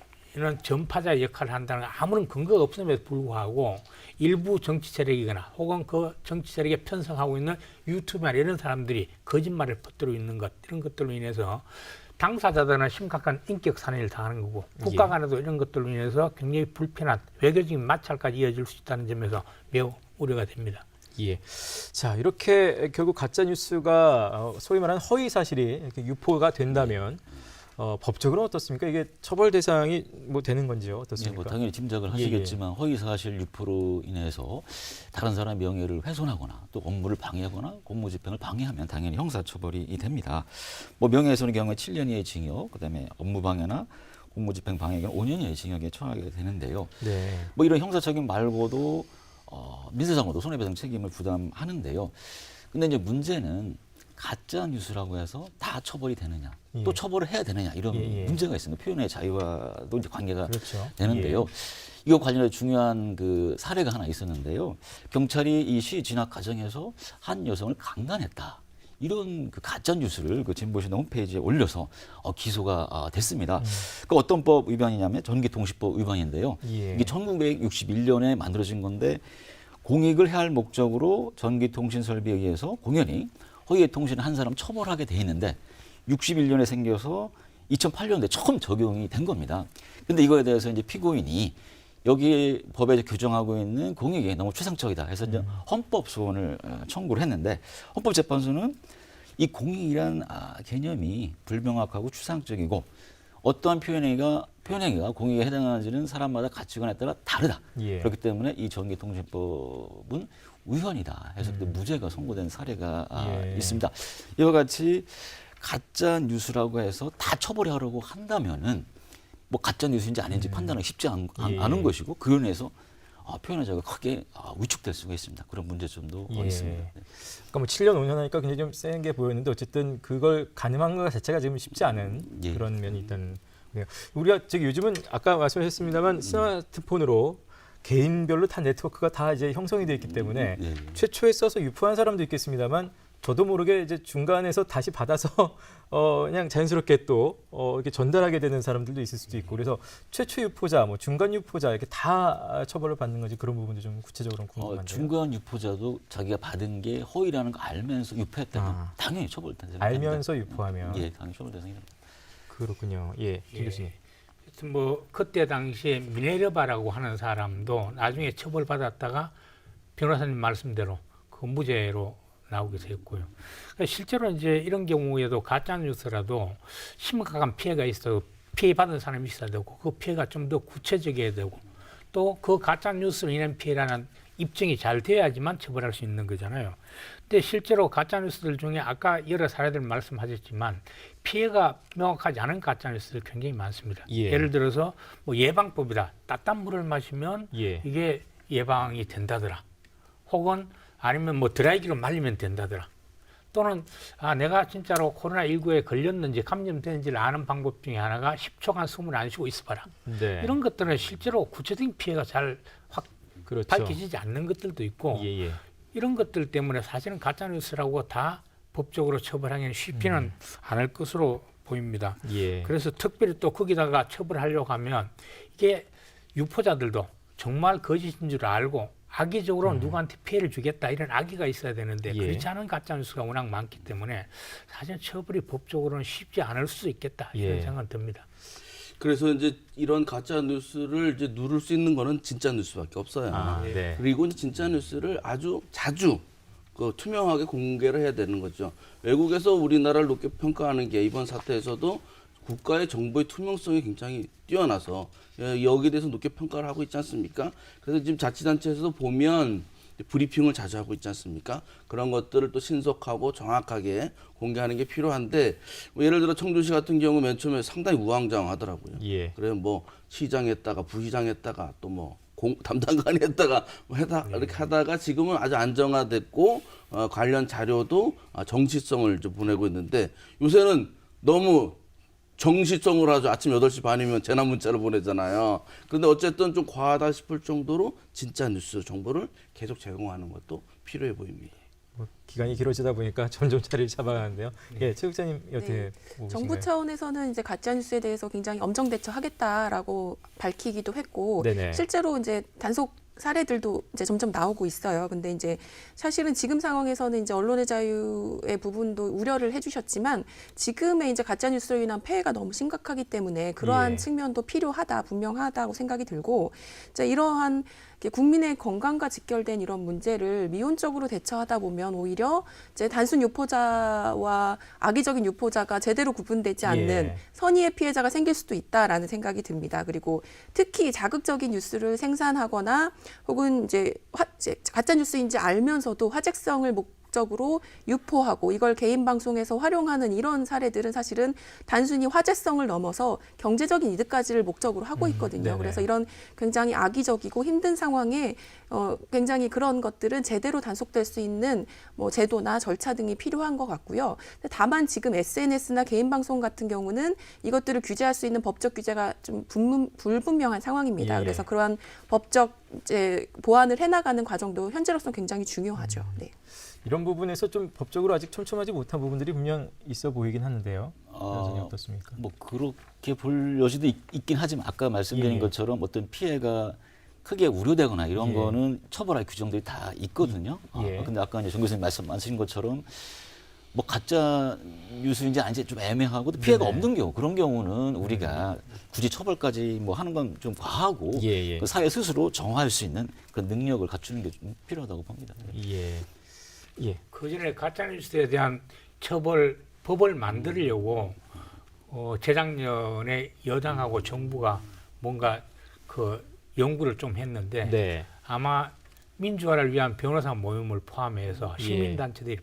전파자 역할을 한다는 아무런 근거가 없음에도 불구하고 일부 정치 세력이거나 혹은 그 정치 세력에 편성하고 있는 유튜브나 이런 사람들이 거짓말을 퍼뜨리고 있는 것 이런 것들로 인해서 당사자들은 심각한 인격 살인을 당하는 거고 국가 간에도 이런 것들로 인해서 굉장히 불편한 외교적인 마찰까지 이어질 수 있다는 점에서 매우 우려가 됩니다.
예. 자, 이렇게 결국 가짜 뉴스가 소위 말하는 허위 사실이 이렇게 유포가 된다면 법적으로는 어떻습니까? 이게 처벌 대상이 뭐 되는 건지요? 어떻습니까?
뭐 당연히 짐작을 하시겠지만 허위 사실 유포로 인해서 다른 사람의 명예를 훼손하거나 또 업무를 방해하거나 공무집행을 방해하면 당연히 형사처벌이 됩니다. 뭐 명예훼손의 경우에 7년 이하의 징역, 그다음에 업무 방해나 공무집행 방해의 경우 5년 이하의 징역에 처하게 되는데요.
네.
뭐 이런 형사적인 말고도 민사상으로도 손해배상 책임을 부담하는데요. 근데 이제 문제는 가짜 뉴스라고 해서 다 처벌이 되느냐, 또 처벌을 해야 되느냐 이런 문제가 있습니다. 표현의 자유와도 이제 관계가
그렇죠.
되는데요. 이거 관련해 중요한 그 사례가 하나 있었는데요. 경찰이 이 시위 진압 과정에서 한 여성을 강간했다. 이런 그 가짜 뉴스를 그 진보신당 홈페이지에 올려서 기소가 됐습니다. 그 어떤 법 위반이냐면 전기통신법 위반인데요. 이게 1961년에 만들어진 건데 공익을 해할 목적으로 전기통신 설비에 의해서 공연히 허위의 통신을 한 사람 처벌하게 돼 있는데 61년에 생겨서 2008년도에 처음 적용이 된 겁니다. 근데 이거에 대해서 이제 피고인이 여기 법에 규정하고 있는 공익이 너무 추상적이다 해서 이제 헌법 소원을 청구를 했는데 헌법재판소는 이 공익이란 개념이 불명확하고 추상적이고 어떠한 표현행위가 공익에 해당하는지는 사람마다 가치관에 따라 다르다. 그렇기 때문에 이 전기통신법은 위헌이다 해서 무죄가 선고된 사례가 있습니다. 이와 같이 가짜 뉴스라고 해서 다 처벌하려고 한다면은 뭐 가짜 뉴스인지 아닌지 판단하기 쉽지 않은 것이고 그로 인해서 표현의 자유가 크게 위축될 수가 있습니다. 그런 문제점도 있습니다. 네.
그러니까 뭐 7년, 5년 하니까 굉장히 좀 센 게 보였는데 어쨌든 그걸 가늠한 것 자체가 지금 쉽지 않은 그런 면이 있다는 거예요. 우리가 요즘은 아까 말씀하셨습니다만 스마트폰으로 개인별로 다 네트워크가 다 이제 형성이 돼 있기 때문에
예, 예.
최초에 써서 유포한 사람도 있겠습니다만 저도 모르게 이제 중간에서 다시 받아서 그냥 자연스럽게 또 이렇게 전달하게 되는 사람들도 있을 수도 있고 그래서 최초 유포자, 뭐 중간 유포자 이렇게 다 처벌을 받는 건지 그런 부분도 좀 구체적으로 궁금한데요.
중간 유포자도 자기가 받은 게 허위라는 거 알면서 유포했다면 당연히 처벌 대상이
알면서 유포하면
예, 당연히 처벌 대상이 됩니다.
그렇군요. 예, 김 교수님.
하여튼 뭐 그때 당시에 미네르바라고 하는 사람도 나중에 처벌받았다가 변호사님 말씀대로 그 무죄로 나오게 됐고요. 그러니까 실제로 이제 이런 경우에도 가짜 뉴스라도 심각한 피해가 있어 피해 받은 사람이 있어야 되고 그 피해가 좀 더 구체적이어야 되고 또 그 가짜 뉴스로 인한 피해라는 입증이 잘 돼야지만 처벌할 수 있는 거잖아요. 근데 실제로 가짜 뉴스들 중에 아까 여러 사례들 말씀하셨지만 피해가 명확하지 않은 가짜 뉴스들 굉장히 많습니다.
예.
예를 들어서 뭐 예방법이다. 따뜻한 물을 마시면
예.
이게 예방이 된다더라. 혹은 아니면 뭐 드라이기로 말리면 된다더라. 또는 내가 진짜로 코로나19에 걸렸는지 감염됐는지를 아는 방법 중에 하나가 10초간 숨을 안 쉬고 있어봐라.
네.
이런 것들은 실제로 구체적인 피해가 잘 확
그렇죠.
밝혀지지 않는 것들도 있고
예, 예.
이런 것들 때문에 사실은 가짜뉴스라고 다 법적으로 처벌하기는 쉽지는 않을 것으로 보입니다.
예.
그래서 특별히 또 거기다가 처벌하려고 하면 이게 유포자들도 정말 거짓인 줄 알고 악의적으로 누구한테 피해를 주겠다 이런 악의가 있어야 되는데
예.
그렇지 않은 가짜뉴스가 워낙 많기 때문에 사실 처벌이 법적으로는 쉽지 않을 수 있겠다 이런
예.
생각은 듭니다.
그래서 이제 이런 가짜 뉴스를 이제 누를 수 있는 거는 진짜 뉴스밖에 없어요.
아, 네.
그리고 이제 진짜 뉴스를 아주 자주 투명하게 공개를 해야 되는 거죠. 외국에서 우리나라를 높게 평가하는 게 이번 사태에서도 국가의 정보의 투명성이 굉장히 뛰어나서 여기에 대해서 높게 평가를 하고 있지 않습니까? 그래서 지금 자치단체에서도 보면 브리핑을 자주 하고 있지 않습니까? 그런 것들을 또 신속하고 정확하게 공개하는 게 필요한데 뭐 예를 들어 청주시 같은 경우 맨 처음에 상당히 우왕좌왕하더라고요.
예.
그래서 뭐 시장 했다가 부시장 했다가 또 뭐 담당관이 했다가 뭐 이렇게 하다가 지금은 아주 안정화됐고 관련 자료도 정시성을 좀 보내고 있는데 요새는 너무 정시성으로 아주 아침 8시 반이면 재난 문자를 보내잖아요. 그런데 어쨌든 좀 과하다 싶을 정도로 진짜 뉴스 정보를 계속 제공하는 것도 필요해 보입니다.
뭐 기간이 길어지다 보니까 점점 자리를 잡아가는데요. 예, 체육자님 어떻게
네.
보시나요?
정부 차원에서는 이제 가짜 뉴스에 대해서 굉장히 엄정 대처하겠다라고 밝히기도 했고
네네.
실제로 이제 단속 사례들도 이제 점점 나오고 있어요. 근데 이제 사실은 지금 상황에서는 이제 언론의 자유의 부분도 우려를 해주셨지만 지금의 이제 가짜 뉴스로 인한 폐해가 너무 심각하기 때문에 그러한
예.
측면도 필요하다, 분명하다고 생각이 들고 이제 이러한 국민의 건강과 직결된 이런 문제를 미온적으로 대처하다 보면 오히려 이제 단순 유포자와 악의적인 유포자가 제대로 구분되지 않는
예.
선의의 피해자가 생길 수도 있다라는 생각이 듭니다. 그리고 특히 자극적인 뉴스를 생산하거나 혹은 이제 가짜 뉴스인지 알면서도 화제성을 목적으로 유포하고 이걸 개인 방송에서 활용하는 이런 사례들은 사실은 단순히 화제성을 넘어서 경제적인 이득까지를 목적으로 하고 있거든요.
네네.
그래서 이런 굉장히 악의적이고 힘든 상황에 굉장히 그런 것들은 제대로 단속될 수 있는 뭐 제도나 절차 등이 필요한 것 같고요. 다만 지금 SNS나 개인 방송 같은 경우는 이것들을 규제할 수 있는 법적 규제가 좀 불분명한 상황입니다.
예.
그래서 그러한 법적 이제 보완을 해나가는 과정도 현재로서는 굉장히 중요하죠. 네.
이런 부분에서 좀 법적으로 아직 촘촘하지 못한 부분들이 분명 있어 보이긴 하는데요. 변호사님 어떻습니까?
뭐 그렇게 볼 여지도 있긴 하지만 아까 말씀드린
예.
것처럼 어떤 피해가 크게 우려되거나 이런
예.
거는 처벌할 규정들이 다 있거든요.
예.
근데 아까 이제 정 교수님 말씀하신 것처럼 뭐 가짜 뉴스인지 아닌지 좀 애매하고 또 피해가
네네.
없는 경우 그런 경우는 우리가 굳이 처벌까지 뭐 하는 건 좀 과하고
예, 예.
그 사회 스스로 정화할 수 있는 그런 능력을 갖추는 게 좀 필요하다고 봅니다.
예. 예.
그 전에 가짜뉴스에 대한 법을 만들려고 재작년에 여당하고 정부가 뭔가 그 연구를 좀 했는데
네.
아마 민주화를 위한 변호사 모임을 포함해서 시민단체들이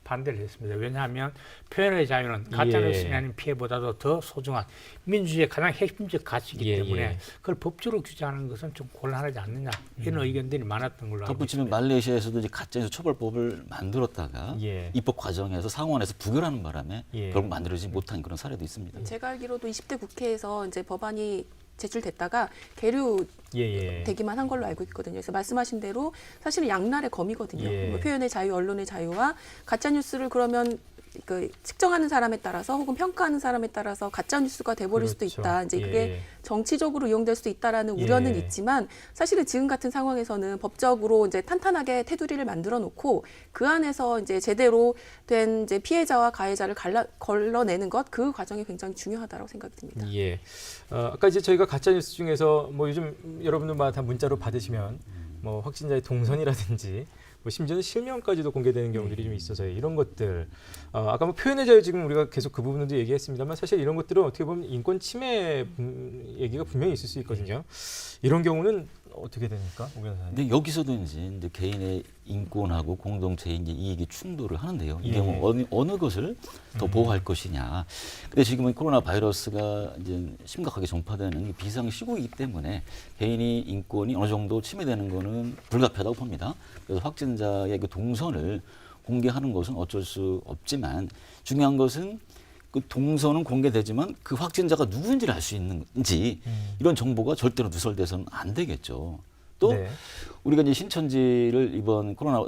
반대를 했습니다. 왜냐하면 표현의 자유는 가짜뉴스에 대한 피해보다도 더 소중한 민주주의의 가장 핵심적 가치이기
예,
때문에
예.
그걸 법적으로 규제하는 것은 좀 곤란하지 않느냐 이런 의견들이 많았던 걸로 알고
덧붙이면
있습니다.
말레이시아에서도 이제 가짜뉴스 처벌법을 만들었다가
예.
입법 과정에서 상원에서 부결하는 바람에
예.
결국 만들어지지 못한 그런 사례도 있습니다.
제가 알기로도 20대 국회에서 이제 법안이 제출됐다가 계류
예.
되기만 한 걸로 알고 있거든요. 그래서 말씀하신 대로 사실은 양날의 검이거든요.
예.
뭐 표현의 자유, 언론의 자유와 가짜 뉴스를 그러면 그 측정하는 사람에 따라서 혹은 평가하는 사람에 따라서 가짜 뉴스가 돼버릴 수도
그렇죠.
있다. 이제 그게
예.
정치적으로 이용될 수도 있다라는 우려는
예.
있지만 사실은 지금 같은 상황에서는 법적으로 이제 탄탄하게 테두리를 만들어 놓고 그 안에서 이제 제대로 된 이제 피해자와 가해자를 걸러내는 것 그 과정이 굉장히 중요하다고 생각이 듭니다.
예. 아까 이제 저희가 가짜 뉴스 중에서 뭐 요즘 여러분들마다 다 문자로 받으시면 뭐 확진자의 동선이라든지 뭐 심지어는 실명까지도 공개되는 경우들이 좀 있어서 이런 것들 아까 뭐 표현의 자유 지금 우리가 계속 그 부분도 얘기했습니다만 사실 이런 것들은 어떻게 보면 인권 침해 얘기가 분명히 있을 수 있거든요. 이런 경우는 어떻게 됩니까, 오 변호사님?
근데 여기서도 이제 개인의 인권하고 공동체의 이제 이익이 충돌을 하는데요. 이
예.
경우 어느 것을 더 보호할 것이냐. 근데 지금은 코로나 바이러스가 이제 심각하게 전파되는 비상 시국이기 때문에 개인의 인권이 어느 정도 침해되는 거는 불가피하다고 봅니다. 그래서 확진자의 그 동선을 공개하는 것은 어쩔 수 없지만 중요한 것은 그 동선은 공개되지만 그 확진자가 누구인지를 알 수 있는지 이런 정보가 절대로 누설돼서는 안 되겠죠. 또
네.
우리가 이제 신천지를 이번 코로나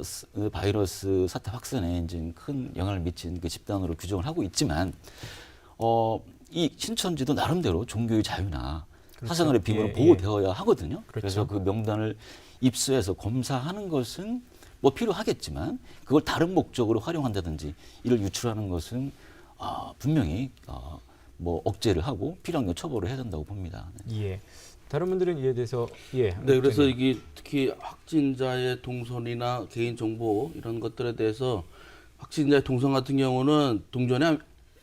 바이러스 사태 확산에 이제 큰 영향을 미친 그 집단으로 규정을 하고 있지만 이 신천지도 나름대로 종교의 자유나
그렇죠.
사생활의 비밀은
예,
보호되어야 하거든요.
그렇죠.
그래서 그 명단을 입수해서 검사하는 것은 뭐 필요하겠지만 그걸 다른 목적으로 활용한다든지 이를 유출하는 것은 분명히 뭐 억제를 하고 필요한 경우 처벌을 해야 된다고 봅니다. 네.
예. 다른 분들은 이에 대해서 예.
네, 그래서 이게 특히 확진자의 동선이나 개인 정보 이런 것들에 대해서 확진자의 동선 같은 경우는 동전의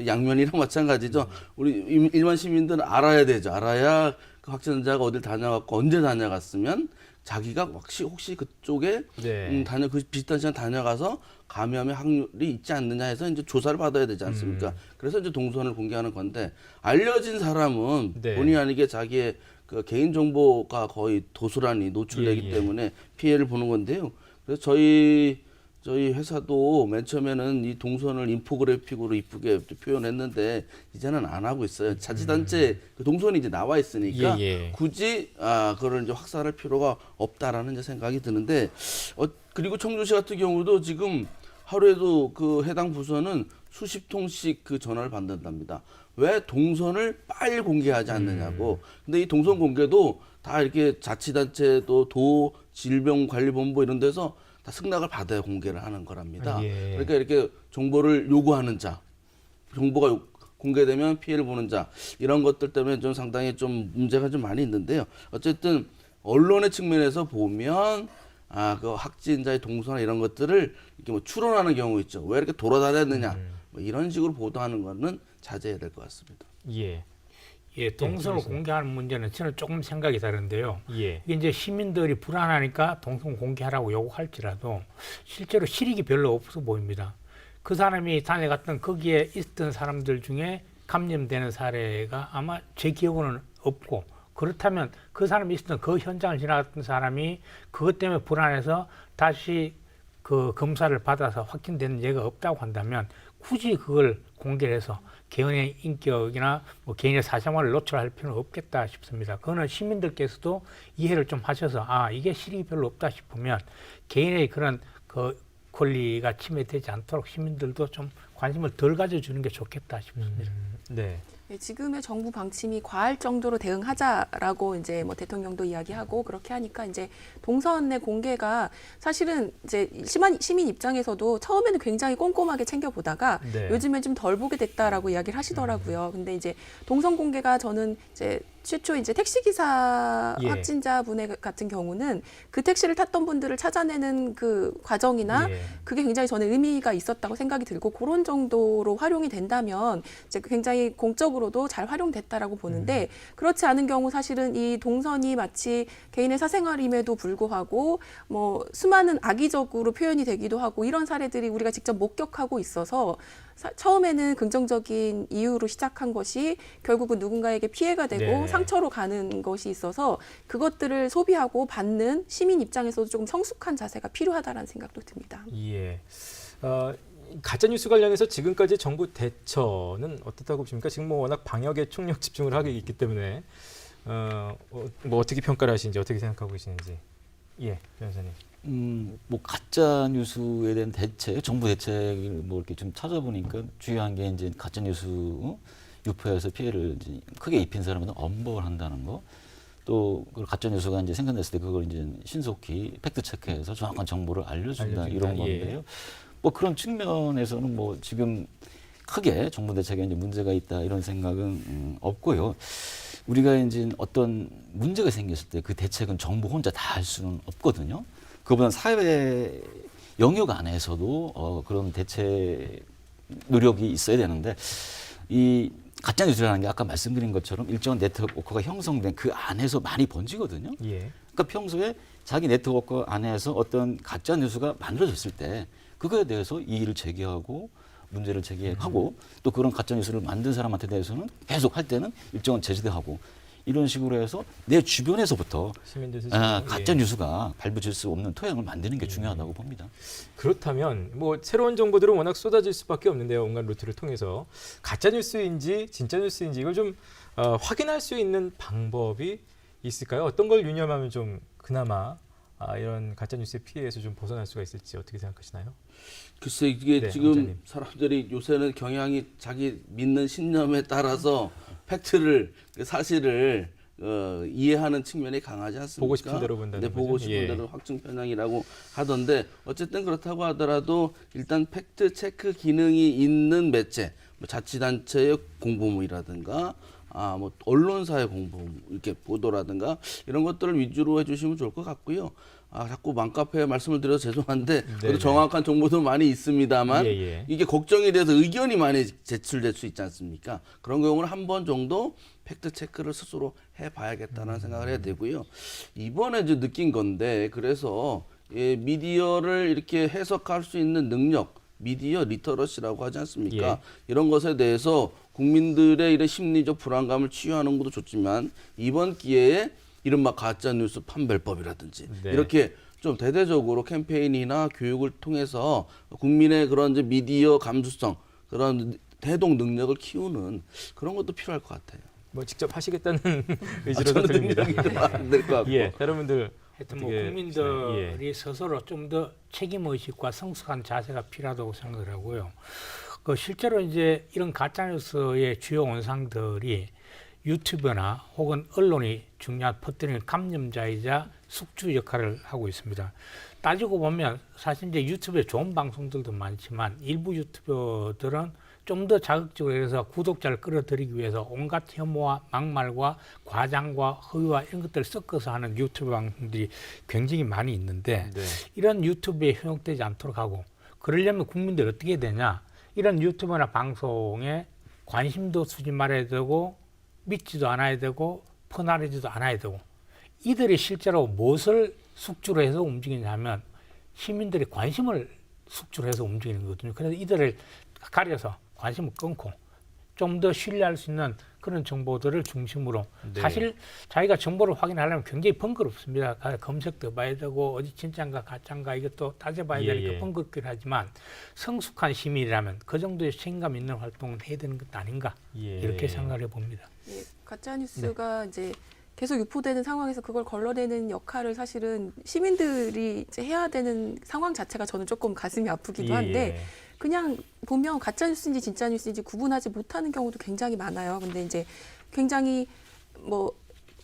양면이랑 마찬가지죠. 우리 일반 시민들은 알아야 되죠. 알아야 그 확진자가 어딜 다녀갔고 언제 다녀갔으면 자기가 혹시 그쪽에
네.
그 비슷한 시간 다녀가서 감염의 확률이 있지 않느냐 해서 이제 조사를 받아야 되지 않습니까? 그래서 이제 동선을 공개하는 건데 알려진 사람은
네.
본의 아니게 자기의 그 개인 정보가 거의 도스란히 노출되기
예.
때문에 피해를 보는 건데요. 그래서 저희 회사도 맨 처음에는 이 동선을 인포그래픽으로 이쁘게 표현했는데 이제는 안 하고 있어요. 자치단체 그 동선이 이제 나와 있으니까
예.
굳이 그걸 이제 확산할 필요가 없다라는 이제 생각이 드는데 그리고 청주시 같은 경우도 지금 하루에도 그 해당 부서는 수십 통씩 그 전화를 받는답니다. 왜 동선을 빨리 공개하지 않느냐고. 근데 이 동선 공개도 다 이렇게 자치단체도 질병관리본부 이런 데서 다 승낙을 받아야 공개를 하는 거랍니다.
예.
그러니까 이렇게 정보를 요구하는 자, 정보가 공개되면 피해를 보는 자 이런 것들 때문에 좀 상당히 좀 문제가 좀 많이 있는데요. 어쨌든 언론의 측면에서 보면 그 확진자의 동선이나 이런 것들을 이렇게 뭐 추론하는 경우 있죠. 왜 이렇게 돌아다녔느냐 뭐 이런 식으로 보도하는 거는 자제해야 될 것 같습니다.
예.
예, 동선을 공개하는 문제는 저는 조금 생각이 다른데요.
예.
이게 이제 시민들이 불안하니까 동선 공개하라고 요구할지라도 실제로 실익이 별로 없어 보입니다. 그 사람이 다녀갔던 거기에 있던 사람들 중에 감염되는 사례가 아마 제 기억으로는 없고 그렇다면 그 사람이 있었던 그 현장을 지나갔던 사람이 그것 때문에 불안해서 다시 그 검사를 받아서 확진되는 예가 없다고 한다면 굳이 그걸 공개를 해서 개인의 인격이나 뭐 개인의 사생활을 노출할 필요는 없겠다 싶습니다. 그거는 시민들께서도 이해를 좀 하셔서 이게 실익이 별로 없다 싶으면 개인의 그런 그 권리가 침해되지 않도록 시민들도 좀 관심을 덜 가져주는 게 좋겠다 싶습니다.
네.
네, 지금의 정부 방침이 과할 정도로 대응하자라고 이제 뭐 대통령도 이야기하고 그렇게 하니까 이제 동선의 공개가 사실은 이제 시민 입장에서도 처음에는 굉장히 꼼꼼하게 챙겨보다가
네.
요즘에 좀 덜 보게 됐다라고 이야기를 하시더라고요. 근데 이제 동선 공개가 저는 이제 최초 이제 택시기사
예.
확진자분의 같은 경우는 그 택시를 탔던 분들을 찾아내는 그 과정이나
예.
그게 굉장히 저는 의미가 있었다고 생각이 들고 그런 정도로 활용이 된다면 이제 굉장히 공적으로도 잘 활용됐다라고 보는데 그렇지 않은 경우 사실은 이 동선이 마치 개인의 사생활임에도 불구하고 뭐 수많은 악의적으로 표현이 되기도 하고 이런 사례들이 우리가 직접 목격하고 있어서 처음에는 긍정적인 이유로 시작한 것이 결국은 누군가에게 피해가 되고
네.
상처로 가는 것이 있어서 그것들을 소비하고 받는 시민 입장에서도 조금 성숙한 자세가 필요하다는 생각도 듭니다.
예. 가짜 뉴스 관련해서 지금까지 정부 대처는 어떻다고 보십니까? 지금 뭐 워낙 방역에 총력 집중을 하고 있기 때문에 뭐 어떻게 평가를 하시는지 어떻게 생각하고 계시는지. 예, 변호사님.
뭐 가짜 뉴스에 대한 대책, 정부 대책을 뭐 이렇게 좀 찾아보니까 중요한 게 이제 가짜 뉴스 유포해서 피해를 이제 크게 입힌 사람은 엄벌을 한다는 거. 또 그 가짜 뉴스가 이제 생겨났을 때 그걸 이제 신속히 팩트 체크해서 정확한 정보를 알려준다 이런 건데요. 뭐 그런 측면에서는 뭐 지금 크게 정부 대책에 이제 문제가 있다 이런 생각은 없고요. 우리가 이제 어떤 문제가 생겼을 때 그 대책은 정부 혼자 다 할 수는 없거든요. 그보다 사회 영역 안에서도 그런 대책 노력이 있어야 되는데 이 가짜 뉴스라는 게 아까 말씀드린 것처럼 일정한 네트워크가 형성된 그 안에서 많이 번지거든요.
예.
그러니까 평소에 자기 네트워크 안에서 어떤 가짜 뉴스가 만들어졌을 때 그거에 대해서 이의를 제기하고 문제를 제기하고 또 그런 가짜 뉴스를 만든 사람한테 대해서는 계속 할 때는 일정한 제재도 하고 이런 식으로 해서 내 주변에서부터
시민들 스스로.
가짜 뉴스가 발부질 수 없는 토양을 만드는 게 중요하다고 봅니다.
그렇다면 뭐 새로운 정보들은 워낙 쏟아질 수밖에 없는데요. 온갖 루트를 통해서 가짜 뉴스인지 진짜 뉴스인지 이걸 좀 확인할 수 있는 방법이 있을까요? 어떤 걸 유념하면 좀 그나마 이런 가짜 뉴스의 피해에서 좀 벗어날 수가 있을지 어떻게 생각하시나요?
글쎄 이게
네,
지금
원장님.
사람들이 요새는 경향이 자기 믿는 신념에 따라서 팩트를 사실을 이해하는 측면이 강하지 않습니까?
보고 싶은 대로 본다는
네, 보고
거죠?
싶은
예.
대로 확증 편향이라고 하던데 어쨌든 그렇다고 하더라도 일단 팩트 체크 기능이 있는 매체, 뭐 자치단체의 공보물이라든가 뭐 언론사의 공보 이렇게 보도라든가 이런 것들을 위주로 해주시면 좋을 것 같고요. 자꾸 맘카페 말씀을 드려서 죄송한데 그래도 정확한 정보도 많이 있습니다만
예.
이게 걱정에 대해서 의견이 많이 제출될 수 있지 않습니까? 그런 경우는 한 번 정도 팩트 체크를 스스로 해봐야겠다는 생각을 해야 되고요. 이번에 이제 느낀 건데 그래서 미디어를 이렇게 해석할 수 있는 능력, 미디어 리터러시라고 하지 않습니까?
예.
이런 것에 대해서 국민들의 이런 심리적 불안감을 치유하는 것도 좋지만 이번 기회에 이른바 가짜뉴스 판별법이라든지
네.
이렇게 좀 대대적으로 캠페인이나 교육을 통해서 국민의 그런 이제 미디어 감수성, 그런 대동 능력을 키우는 그런 것도 필요할 것 같아요.
뭐 직접 하시겠다는 의지로도
저는
들립니다.
능력이 안 될 것 같고.
예, 다른 분들
하여튼 뭐
어떻게
국민들이
예.
스스로 좀 더 책임 의식과 성숙한 자세가 필요하다고 생각을 하고요. 그 실제로 이제 이런 가짜 뉴스의 주요 원상들이 유튜브나 혹은 언론이 중요한 퍼뜨리는 감염자이자 숙주 역할을 하고 있습니다. 따지고 보면 사실 이제 유튜브에 좋은 방송들도 많지만 일부 유튜버들은 좀 더 자극적으로 해서 구독자를 끌어들이기 위해서 온갖 혐오와 막말과 과장과 허위와 이런 것들을 섞어서 하는 유튜브 방송들이 굉장히 많이 있는데
네.
이런 유튜브에 현혹되지 않도록 하고 그러려면 국민들이 어떻게 해야 되냐, 이런 유튜브나 방송에 관심도 두지 말아야 되고 믿지도 않아야 되고 퍼나르지도 않아야 되고, 이들이 실제로 무엇을 숙주로 해서 움직이냐면 시민들의 관심을 숙주로 해서 움직이는 거거든요. 그래서 이들을 가려서 관심을 끊고 좀 더 신뢰할 수 있는 그런 정보들을 중심으로
네.
사실 자기가 정보를 확인하려면 굉장히 번거롭습니다. 검색도 봐야 되고 어디 진짜인가 가짜인가 이것도 따져봐야 되니까 번거롭긴 하지만 성숙한 시민이라면 그 정도의 책임감 있는 활동을 해야 되는 것 아닌가 이렇게 생각을 해봅니다.
예, 가짜 뉴스가 이제 계속 유포되는 상황에서 그걸 걸러내는 역할을 사실은 시민들이 이제 해야 되는 상황 자체가 저는 조금 가슴이 아프기도 한데 그냥 보면 가짜 뉴스인지 진짜 뉴스인지 구분하지 못하는 경우도 굉장히 많아요. 근데 이제 굉장히 뭐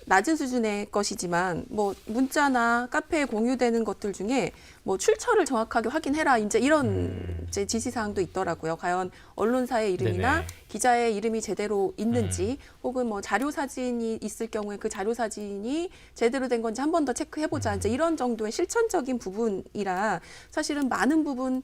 낮은 수준의 것이지만 뭐 문자나 카페에 공유되는 것들 중에 뭐 출처를 정확하게 확인해라 이제 이런 이제 지시사항도 있더라고요. 과연 언론사의 이름이나
네네.
기자의 이름이 제대로 있는지 혹은 뭐 자료 사진이 있을 경우에 그 자료 사진이 제대로 된 건지 한 번 더 체크해보자 이제 이런 정도의 실천적인 부분이라 사실은 많은 부분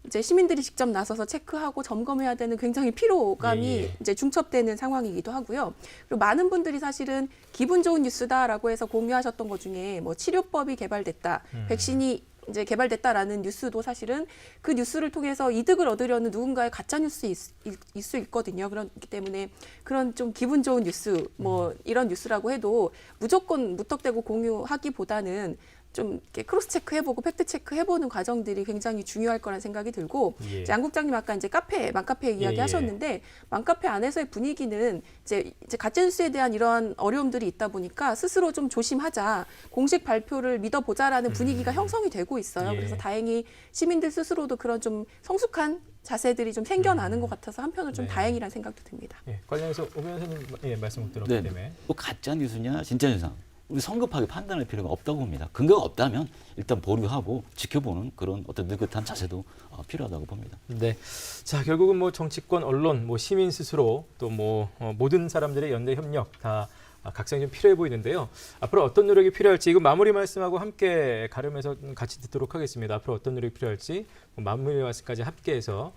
이제 시민들이 직접 나서서 체크하고 점검해야 되는 굉장히 피로감이 이제 중첩되는 상황이기도 하고요. 그리고 많은 분들이 사실은 기분 좋은 뉴스다라고 해서 공유하셨던 것 중에 뭐 치료법이 개발됐다, 백신이 이제 개발됐다라는 뉴스도 사실은 그 뉴스를 통해서 이득을 얻으려는 누군가의 가짜 뉴스일 수 있거든요. 그렇기 때문에 그런 좀 기분 좋은 뉴스, 뭐 이런 뉴스라고 해도 무조건 무턱대고 공유하기보다는 좀 이렇게 크로스 체크 해보고 팩트 체크 해보는 과정들이 굉장히 중요할 거라는 생각이 들고
예.
이제 안 국장님 아까 이제 맘카페 이야기
예.
하셨는데 맘카페 안에서의 분위기는 이제 가짜뉴스에 대한 이런 어려움들이 있다 보니까 스스로 좀 조심하자, 공식 발표를 믿어보자라는 분위기가 형성이 되고 있어요.
예.
그래서 다행히 시민들 스스로도 그런 좀 성숙한 자세들이 좀 생겨나는 것 같아서 한편으로 좀
네.
다행이라는 생각도 듭니다.
예, 관련해서 오 변호사님 말씀 들었기
네.
때문에
또 가짜 뉴스냐 진짜 뉴스냐 우리 성급하게 판단할 필요가 없다고 봅니다. 근거가 없다면 일단 보류하고 지켜보는 그런 어떤 느긋한 자세도 필요하다고 봅니다.
네. 자, 결국은 뭐 정치권, 언론, 뭐 시민 스스로 또 뭐 모든 사람들의 연대 협력 다 각성이 좀 필요해 보이는데요. 앞으로 어떤 노력이 필요할지 이거 마무리 말씀하고 함께 가름해서 같이 듣도록 하겠습니다. 앞으로 어떤 노력이 필요할지 마무리 말씀까지 함께해서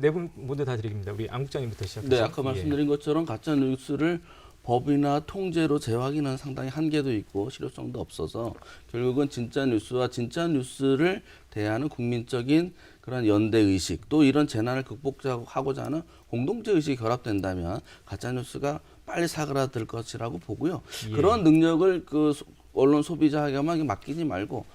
네 분 모두 다 드리겠습니다. 우리 안 국장님부터 시작해서.
네, 아까 말씀드린 것처럼 가짜 뉴스를 법이나 통제로 재확인하는 상당히 한계도 있고 실효성도 없어서 결국은 진짜 뉴스와 진짜 뉴스를 대하는 국민적인 그런 연대 의식 또 이런 재난을 극복하고자 하는 공동체 의식이 결합된다면 가짜 뉴스가 빨리 사그라들 것이라고 보고요.
예.
그런 능력을 그 언론 소비자에게만 맡기지 말고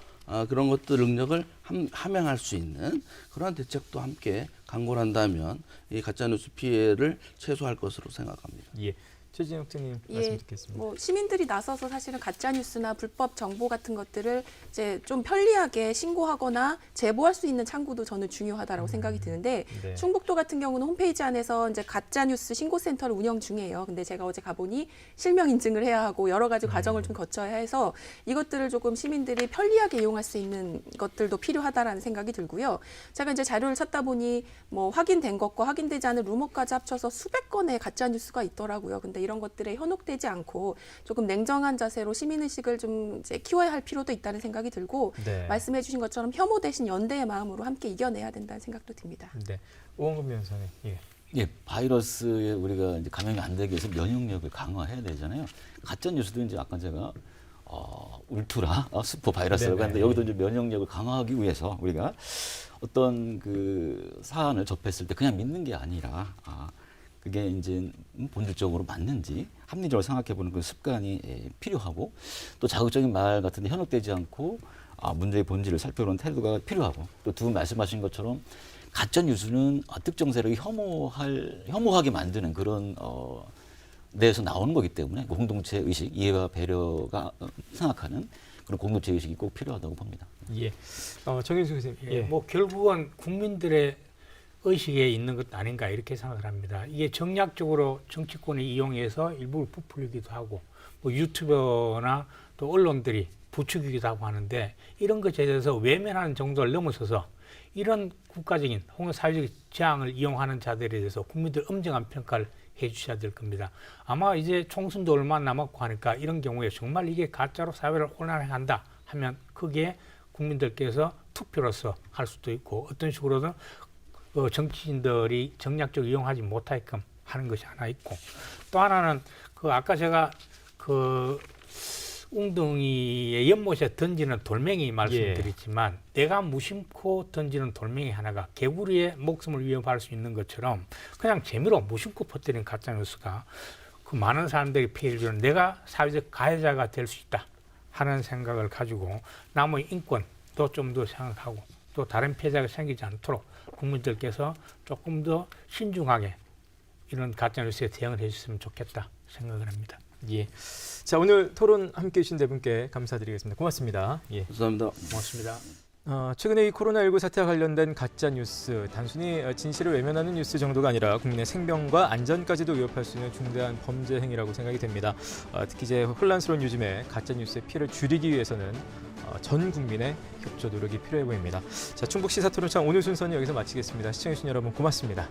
그런 것들 능력을 함양할 수 있는 그러한 대책도 함께 강구를 한다면 이 가짜 뉴스 피해를 최소화할 것으로 생각합니다.
예. 최진영 학장님 말씀 듣겠습니다.
뭐 시민들이 나서서 사실은 가짜 뉴스나 불법 정보 같은 것들을 이제 좀 편리하게 신고하거나 제보할 수 있는 창구도 저는 중요하다라고 생각이 드는데
네.
충북도 같은 경우는 홈페이지 안에서 이제 가짜 뉴스 신고 센터를 운영 중이에요. 근데 제가 어제 가보니 실명 인증을 해야 하고 여러 가지 과정을 좀 거쳐야 해서 이것들을 조금 시민들이 편리하게 이용할 수 있는 것들도 필요하다라는 생각이 들고요. 제가 이제 자료를 찾다 보니 뭐 확인된 것과 확인되지 않은 루머까지 합쳐서 수백 건의 가짜 뉴스가 있더라고요. 근데 이런 것들에 현혹되지 않고 조금 냉정한 자세로 시민의식을 좀 이제 키워야 할 필요도 있다는 생각이 들고
네.
말씀해 주신 것처럼 혐오 대신 연대의 마음으로 함께 이겨내야 된다는 생각도 듭니다.
네. 오원근 변호사님. 예.
예, 바이러스에 우리가 이제 감염이 안 되기 위해서 면역력을 강화해야 되잖아요. 가짜 뉴스도 이제 아까 제가 울트라 슈퍼 바이러스라고
네네.
하는데 여기도 이제 면역력을 강화하기 위해서 우리가 어떤 그 사안을 접했을 때 그냥 믿는 게 아니라 그게 이제 본질적으로 맞는지 합리적으로 생각해보는 그 습관이 필요하고 또 자극적인 말 같은데 현혹되지 않고 문제의 본질을 살펴보는 태도가 필요하고 또 두 분 말씀하신 것처럼 가짜 뉴스는 특정 세력이 혐오하게 만드는 그런 데에서 나오는 거기 때문에 공동체 의식, 이해와 배려가 생각하는 그런 공동체 의식이 꼭 필요하다고 봅니다.
예. 정윤수 교수님.
예, 뭐 결국은 국민들의 의식에 있는 것 아닌가 이렇게 생각을 합니다. 이게 정략적으로 정치권을 이용해서 일부를 부풀리기도 하고 뭐 유튜버나 또 언론들이 부추기기도 하고 하는데 이런 것에 대해서 외면하는 정도를 넘어서서 이런 국가적인 혹은 사회적 재앙을 이용하는 자들에 대해서 국민들 엄정한 평가를 해 주셔야 될 겁니다. 아마 이제 총선도 얼마 남았고 하니까 이런 경우에 정말 이게 가짜로 사회를 혼란하게 한다 하면 거기에 국민들께서 투표로서 할 수도 있고 어떤 식으로든 정치인들이 정략적으로 이용하지 못하게끔 하는 것이 하나 있고 또 하나는 그 아까 제가 그 웅덩이의 연못에 던지는 돌멩이 말씀드렸지만 내가 무심코 던지는 돌멩이 하나가 개구리의 목숨을 위협할 수 있는 것처럼 그냥 재미로 무심코 퍼뜨린 가짜뉴스가 그 많은 사람들에게 피해를 주는 내가 사회적 가해자가 될 수 있다 하는 생각을 가지고 남의 인권도 좀 더 생각하고 또 다른 피해자가 생기지 않도록 국민들께서 조금 더 신중하게 이런 가짜뉴스에 대응을 해주셨으면 좋겠다 생각을 합니다.
예. 자, 오늘 토론 함께해 주신 네 분께 감사드리겠습니다. 고맙습니다. 예.
감사합니다.
고맙습니다.
최근에 이 코로나19 사태와 관련된 가짜 뉴스, 단순히 진실을 외면하는 뉴스 정도가 아니라 국민의 생명과 안전까지도 위협할 수 있는 중대한 범죄 행위라고 생각이 됩니다. 특히 이제 혼란스러운 요즘에 가짜 뉴스의 피해를 줄이기 위해서는 전 국민의 협조 노력이 필요해 보입니다. 자, 충북 시사토론창 오늘 순서는 여기서 마치겠습니다. 시청해주신 여러분 고맙습니다.